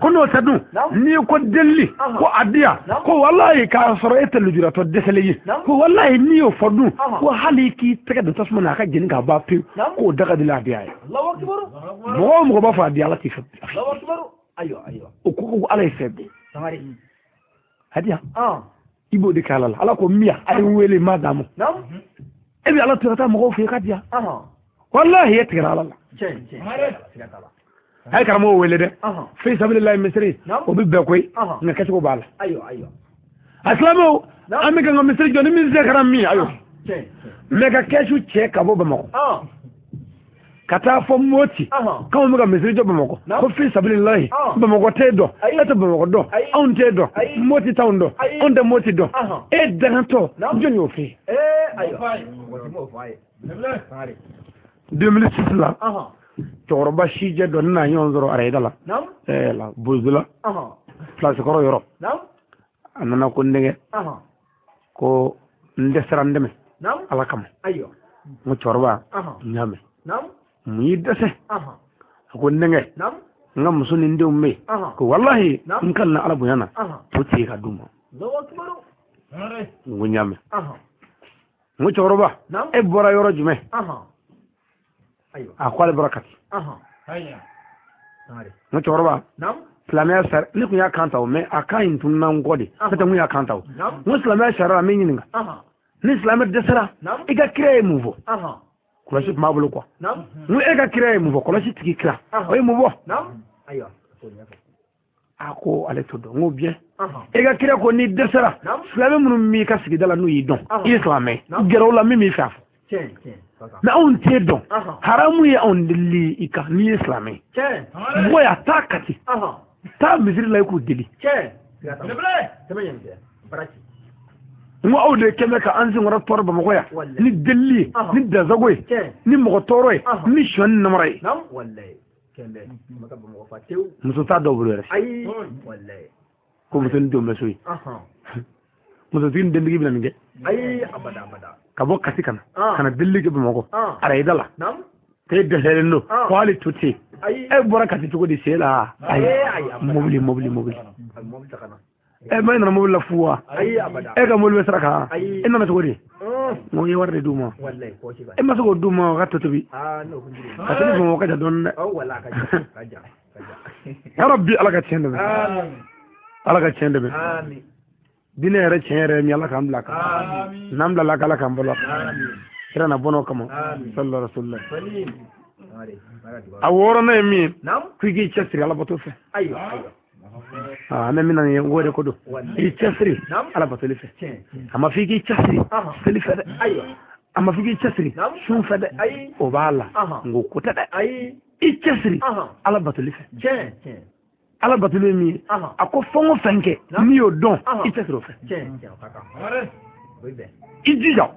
kono tadu ni ko delli ko adiya ko wallahi ka soro etel jura to deseleyi ko wallahi ni o fodu ko haliki tege do tasmana ka jeni ka ba pi ko daga dila adiya Allahu akbar mo ba fa adiya lati fa Allahu akbar ayo ko alay febbe samari hadiya ibo de kala ala ko miya ay wele madamo ebi ala tirata mo fi kadiya wallahi yatira ala hay karamo wele de fi sabilillahi misri o bi be koy nga kess ko bala ayo aslamo amiga nga misri joni min se karam mi ayo mega kessu che ka bo bamako kata fo moti kawo mega misri jo bamako ko fi sabilillahi bamako te do eta bamako do on te do moti town do on de moti do e danto joni o fi ayo woti mo fay 2006 la Toroba shije don na yonzoro aredala la buzula place ko yoro anana ko ndege ko ndesran deme ala kam mo torba nyame mu yidase ko ndege ngam suni ndew me ko wallahi nkan na ala buyana to ti ka duma ngo nyame mo torba e bora yoro jume akwal barakati no chorba islamia sar ni ku ya kanta o me akain tunna ngode tata mu ya kanta o no islamia sara me nyinga ni islamia desara iga créer mouvo ko la ma bolo quoi mu iga créer mouvo ko la ci tiki kra o mouvo ayo ako ale to do ngo bien iga créer ko ni desara islamia mun mi ka sigi dala nu yi don islamia gero la mi fa na on te don haramu ya on dilli ika ni islami boya takati ta misiri la ku dili mo awde keme ka anzi ngora torba mo goya ni dilli ni dazagoy ni mo toroy ni shon namray wallahi kembe maka mo fa tew muso ta do bulu rek ay wallahi ko muso ndo mesoy muso tin dendi bi nange ay abada kabo kasi kana dilli ke bamako ara idala te de heleno quali tutti e bora kasi to di sela ay mobili takana e may na mobili la fuwa e ga mobili saraka e na to di mo yi warde duma wallahi ko ci ba e ma so duma gatto to bi no kasi mo ka don wala kaja ya rabbi alaka chende amin dine yɛrɛ tiɲɛ yɛrɛ mi ala k'an bila kan n'an bila la k'ala k'an bolo kira na bɔnɔ kama sallallahu alaihi wasallam a wɔɔrɔnan ye min ko i k'i cɛsiri ala bato fɛ an bɛ min na ye n ko de ko don i cɛsiri ala batoli fɛ a ma fɔ i k'i cɛsiri seli fɛ dɛ a ma fɔ i k'i cɛsiri sun fɛ dɛ o b'a la ngo ko tɛ dɛ i cɛsiri ala batoli fɛ ala batulu mi ako fongo fenke mi o don ite sero fe idija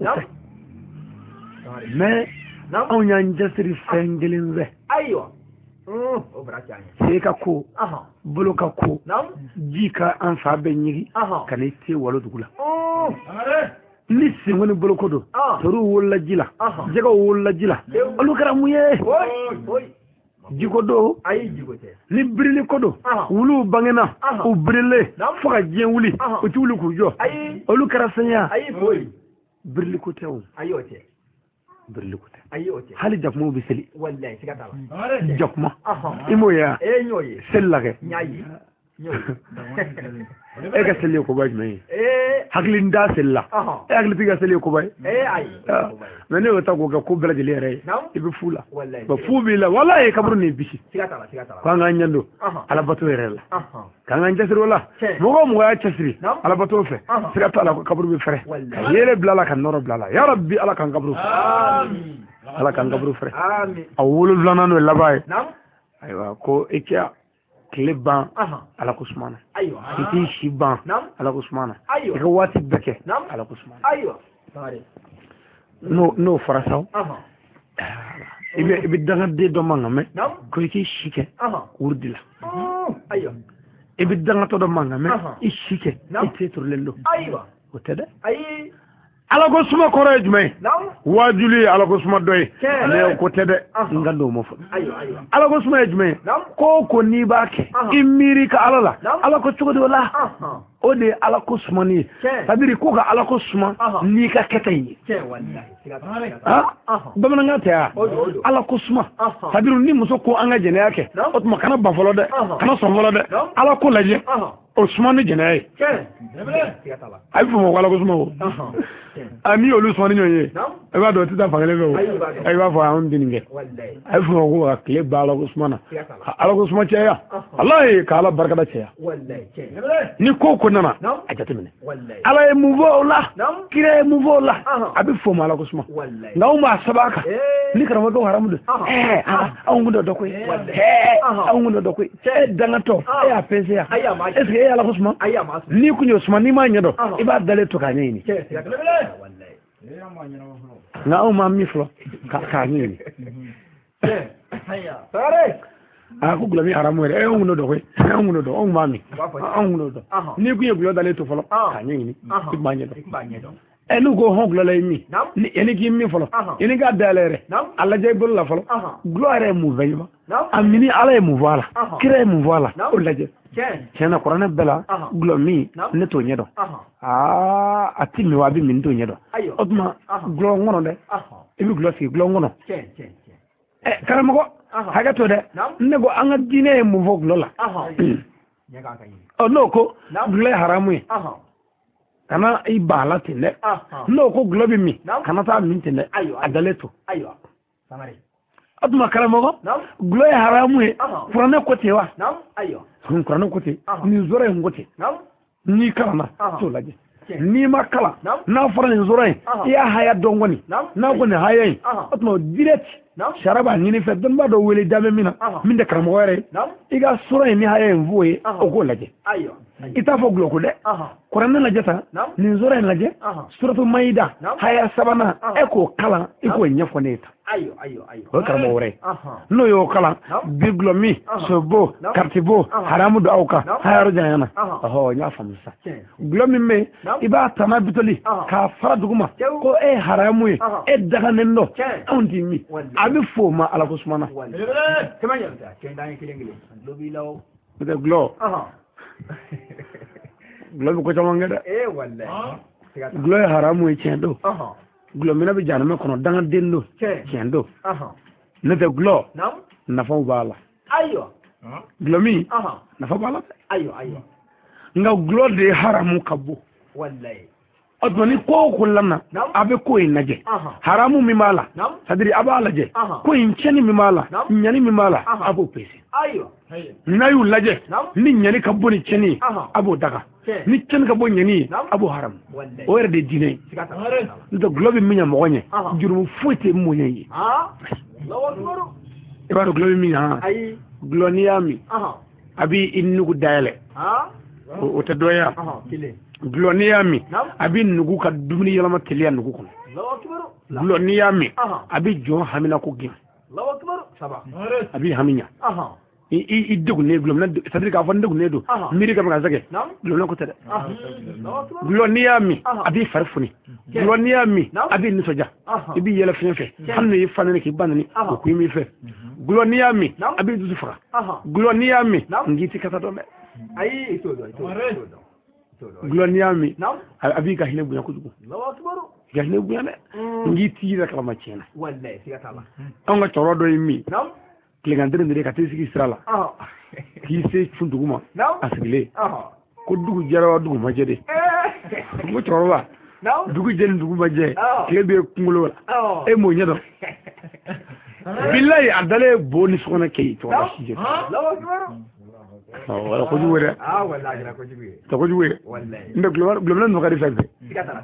mais on ya njasiri fengelin ve ayo o bracha seka ko boloka ko jika an fa be nyigi kanai te walo dugula ni singoni boloko do toru wolla jila jego wolla jila alu karamuye jiko do
ayi jiko te
ni birili ko do wulu bangena o birile fo ka jien wuli o ti wuli ku jo
ayi
olu karasanya
ayi boy
birili ko te o
ayi o te
birili ko te
ayi o te
hali jakmo bi seli
wallahi siga tala
jakma imo ya
nyoye
sellage
nyayi nyoye
e ka seli ko baj mai hakli nda sella e hakli tiga seli ko bay
ayi
mene o ta ko ga ko bela jeli re ibe fula
wallahi
ba fubi la wallahi kabru ni bishi
siga tala
ko nga nyando ala bato re la ka nga njasir wala mo ya chasri ala bato fe siga tala ko kabru bi fere yele blala kan noro blala ya rabbi ala kan kabru amin ala kan kabru fere amin awulu blana no labay aywa ko ekia kliban ala kusmana
aywa
iti shiban ala kusmana ika wati beke ala kusmana
aywa sare
no farasaw ibe daga de do mangame ko iki shike wurdila
aywa
ibe daga to do mangame ishike ite turlendo
aywa
otede
ayi
ala ko suma kore jume wajuli ala ko suma doy ne ko tede ngando mo fo ala ko suma jume ko ni baake imiri ka ala la ala ko tugodi wala o de ala ko suma ni sabiri ko ka ala ko suma ni ka ketay bamana ngata ya ala ko suma sabiri ni muso ko anga jene yake o tuma kana bafolo de kana sonvolo de ala ko laje o suma ni jene ay ay fu mo ala ko suma o ani olu sɔnni ɲɔgɔn ye i b'a dɔn sisan fankelen bɛ o i b'a fɔ an denkɛ a ye fɔ ko ka tile ba ala ko suma na ala ko suma cɛya ala ye ka ala barikada cɛya ni ko nana a jateminɛ ala ye mun fɔ o la kira ye mun fɔ o la a bɛ fɔ ma ala ko suma nka anw b'a sɛbɛn a kan ni karamɔgɔkɛ haramu don anw kun dɔ koyi anw kun dɔ koyi e dangatɔ e y'a pɛnse yan est ce que e ye ala ko suma n'i kun y'o suma n'i m'a ɲɛ dɔn i b'a dalen to k'a ɲɛɲini nga o ma mi flo ka ni a ko glami haramu re e ngono do ko e ngono do on mami on ngono do ni ku yebu yodale to folo ka ni ni ti banye do e lu go hon glola mi ni eni ki mi folo eni ga dalere alla jay bol la folo gloire mu veyma amini ala mu voilà kire mu voilà o laje cena qur'ana bela glomi ne to nyedo ati mi wabi min to nyedo otuma glo ngono de ibi glo fi glo ngono karamo haga to de ne go anga dine mu vog lola no ko glo haramu kana ibala tinde no ko glo bi mi kana ta min tinde adaleto atuma karamo glo haramu qur'ana ko tewa hun qur'ana ko te ni zore ngote ni kana to laje ni makala na fara ni zore ya haya dongoni na ko ne haya atuma direct sharaba ni fe don ba do wele dame mina min de karamo wore iga sura ni haya mvuye o ko laje ita fo glo ko de qur'ana laje ta ni zore laje suratu maida haya sabana e ko kala e ko nyefo neta o karamo wore no yo kala biglo mi sobo kartibo haramu do awka hayaro jana ho nya famsa glo mi me iba tama bitoli ka faraduguma ko e haramu e daga nendo ondi mi abi fo ma ala ko sumana kemanya ta cenda ni kilengile lo bilaw de glo glo ko jamanga wallahi glo haramu e cendo glo mina bi janame kono danga dendo cendo ne te glo nafa bala ayo glo mi nafa bala ayo nga glo de haramu kabo wallahi adoni ko kullana abe ko inaje haramu mi mala sadiri abala je ko incheni mi mala nyani mi mala abo pesi ayo nayu laje ni nyani kaboni cheni abo daga ni chen kabo nyani abo haram o de dine ndo globe minya mogonye jurumu fuete munyi lawo ibaro globe minya gloniami abi innugu dayale o te doya gloniami abi nugu ka dumuni yalama teliya nugu kono gloniami abi jon hamina ko gin abi haminya i degu ne gulom na sadri ka fon degu ne do miri ka ma zage gulom ko tada gulom ni yami abi farfuni gulom ni yami abi ni soja ibi yela fenfe hanno yi fanane ki banani ko mi fe gulom ni yami abi du fara gulom ni yami ngiti kata do me
ayi to do
gulom ni yami abi ka hile buya ko dugo ya ne buya me ngiti ra kala ma chena
wallahi sigata la
on ga toro do mi kilingandire ndire ka tisiki sirala ki se funduguma asile ko dugu jarawa dugu majede mo torowa dugu jeni dugu maje klebe kungulo e mo nyado billahi adale boni sokona kay to shi wala ko juwere
wallahi la ko juwere
to ko juwere
wallahi
ndak global no kadi febe
sigata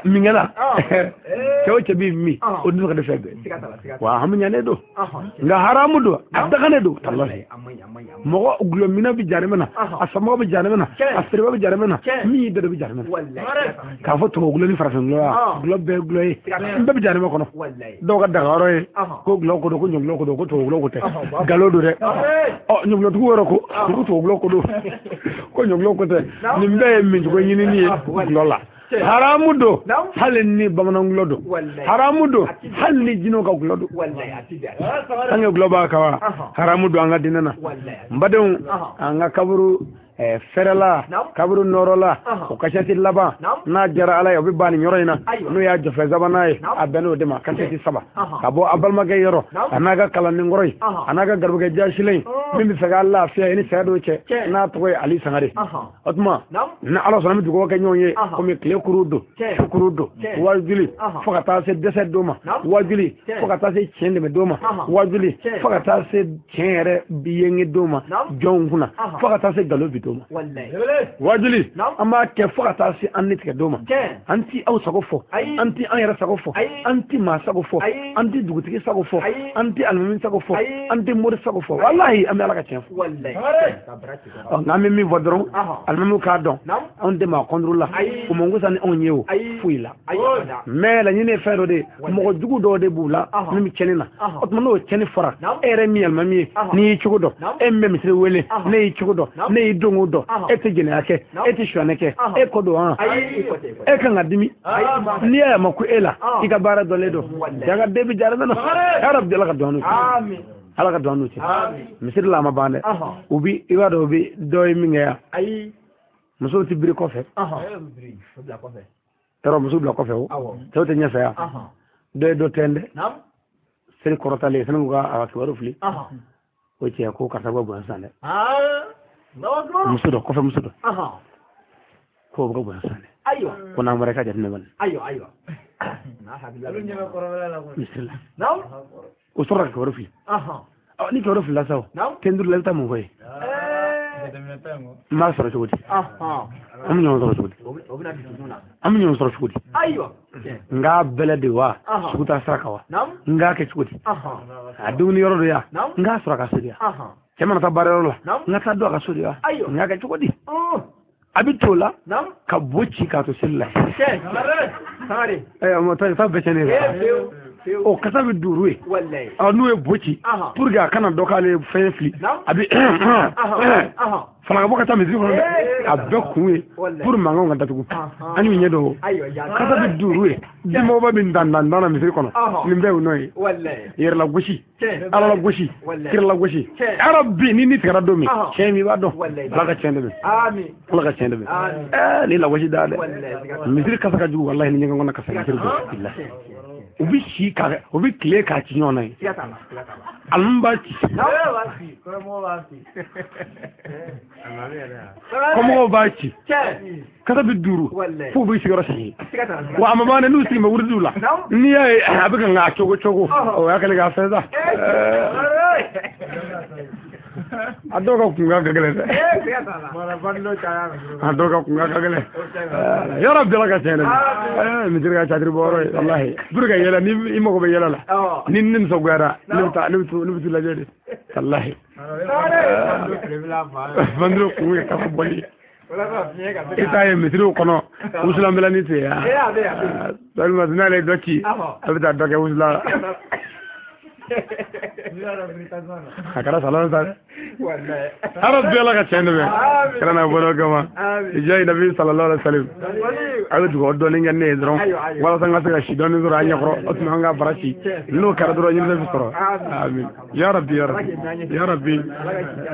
mi ngala to bi mi o no kadi febe wa ham nyane do nga haramu do adagane do tallahi mo glo mina bi jaremena asamo bi jaremena asriba bi jaremena mi do bi jaremena wallahi ka foto glo ni farafin glo be glo e mbe bi jaremena kono do ga dagaro e ko glo ko do ko nyoglo ko do ko to glo ko te galo do re o nyoglo do woro ko to glo ko do ko nyoglo ko te ni mbe mi ko nyini ni glo la haramu do halin ni bamanan glodo haramu do halli jino ka glodo anga globa kawa haramu do anga dinana mbadon anga kaburu ferela kaburu norola o kashati laba na jara ala yobi bani nyoroina no ya jofe zabanaye abeno dema kantati saba kabo abalma gay yoro anaga kala ni ngoroy anaga garbuga jashilay mimi saga Allah fiya ni sado che na toy ali sangare otma na ala salami dugo ka nyonye ko mi kle kurudo wajuli fokata se deset doma wajuli fokata se chende me doma wajuli fokata se chere biyengi doma jonguna fokata se galobi doma wajuli amma ke fokata se annitike doma anti au sagofo anti ayara sagofo anti ma sagofo anti dugutike sagofo anti almumin sagofo anti mor sagofo wallahi am ala ka chen wallahi ngami mi vodron almumu ka don on de ma kondrula ko mongo sani on yewo fuila mais la nyine fero de mo jugu do de bula mi chenina otmo no cheni fora ere mi almami ni chugudo emme mi sire wele ne chugudo ne dongudo ete jene ake ete shwaneke e kodo e kan adimi ni ya maku ela iga bara doledo daga debi jarana no arab de la ka donu amin ala ka donu ci misir la ma bande ubi iga do bi doy mi nga ay muso ti biri kofe tero muso bla kofe o tewte nyasa ya do tende seri korotale senu ga awatu fli o ci ko karta go bon sande muso do kofe muso do ko go bon sande ayo ko na mara ka jatne ban ayo na habila bismillah o sorra ko fli ni ko fli la saw tendur la tamu hoy ma soro chudi am ñoo soro chudi am ñoo soro chudi ayo nga belede wa suta sarakawa nga ke chudi aduni yoro ya nga soro ka sudi kema na tabarelo nga ta do ka sudi nga ke chudi abitola ka bochi ka to silla sare mo ta becene o kasabe duruwe wallahi anu e bochi pour ga kana dokale fefli abi fala boka ta mizi hono abekuwe pour mango ngata tugu ani nyedo kasabe duruwe dimo ba bin dan mizi kono nimbe unoy wallahi yer la goshi ala la goshi kir la goshi arabi ni tara domi chemi ba do laga chende be amin laga chende be ni la goshi dale mizi kasaka jugu wallahi ni ngona kasaka billahi ubi shi ka ubi kle ka ci nyona yi alumba ci komo ba ci kata bi duru fu bi sigara sahi wa amama ne nusi ma wurdula ni ay abiga nga chogo o ya kale ga feza adoga kunga gagale mara bando chaya adoga kunga gagale ya rabbi la ka chene mi dirga chadri boro wallahi burga yela ni imo ko be yela la nin so gara ni la jode wallahi bandro kunga ka boli itaye mitru kono uslam belani te ya dal madina le doki abita doke usla akara salon sa Arab bela ka chende be kana bolo kama ijai nabi sallallahu alaihi wasallam ayo dugo do ni ngane dron wala sanga sanga shi don zura anya kro otma nga barashi no kara dro ni be soro amin ya rabbi ya rabbi ya rabbi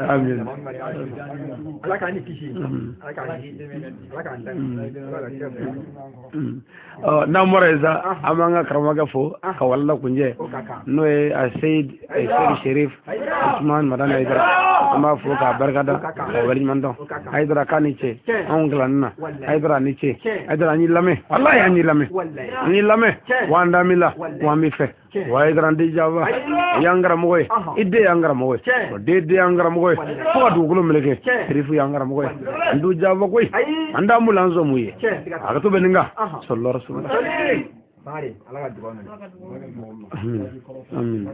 amin
alaka ni kishi alaka
na moreza amanga karamaga fo ka walla kunje no e Said Sharif Usman Madan Haidara ama fo ka barkada wali mando Haidara kaniche onglanna Haidara niche Haidara ni lame wallahi ni lame wanda mila wami fe wa Haidara ndi java yangara moy idde yangara moy de yangara moy fo du gulo meleke Sharif yangara moy ndu java koy anda mulanzo muye aga to beninga sallallahu alaihi wasallam
Mari, alaga dugono.
Amin.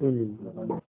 Amin.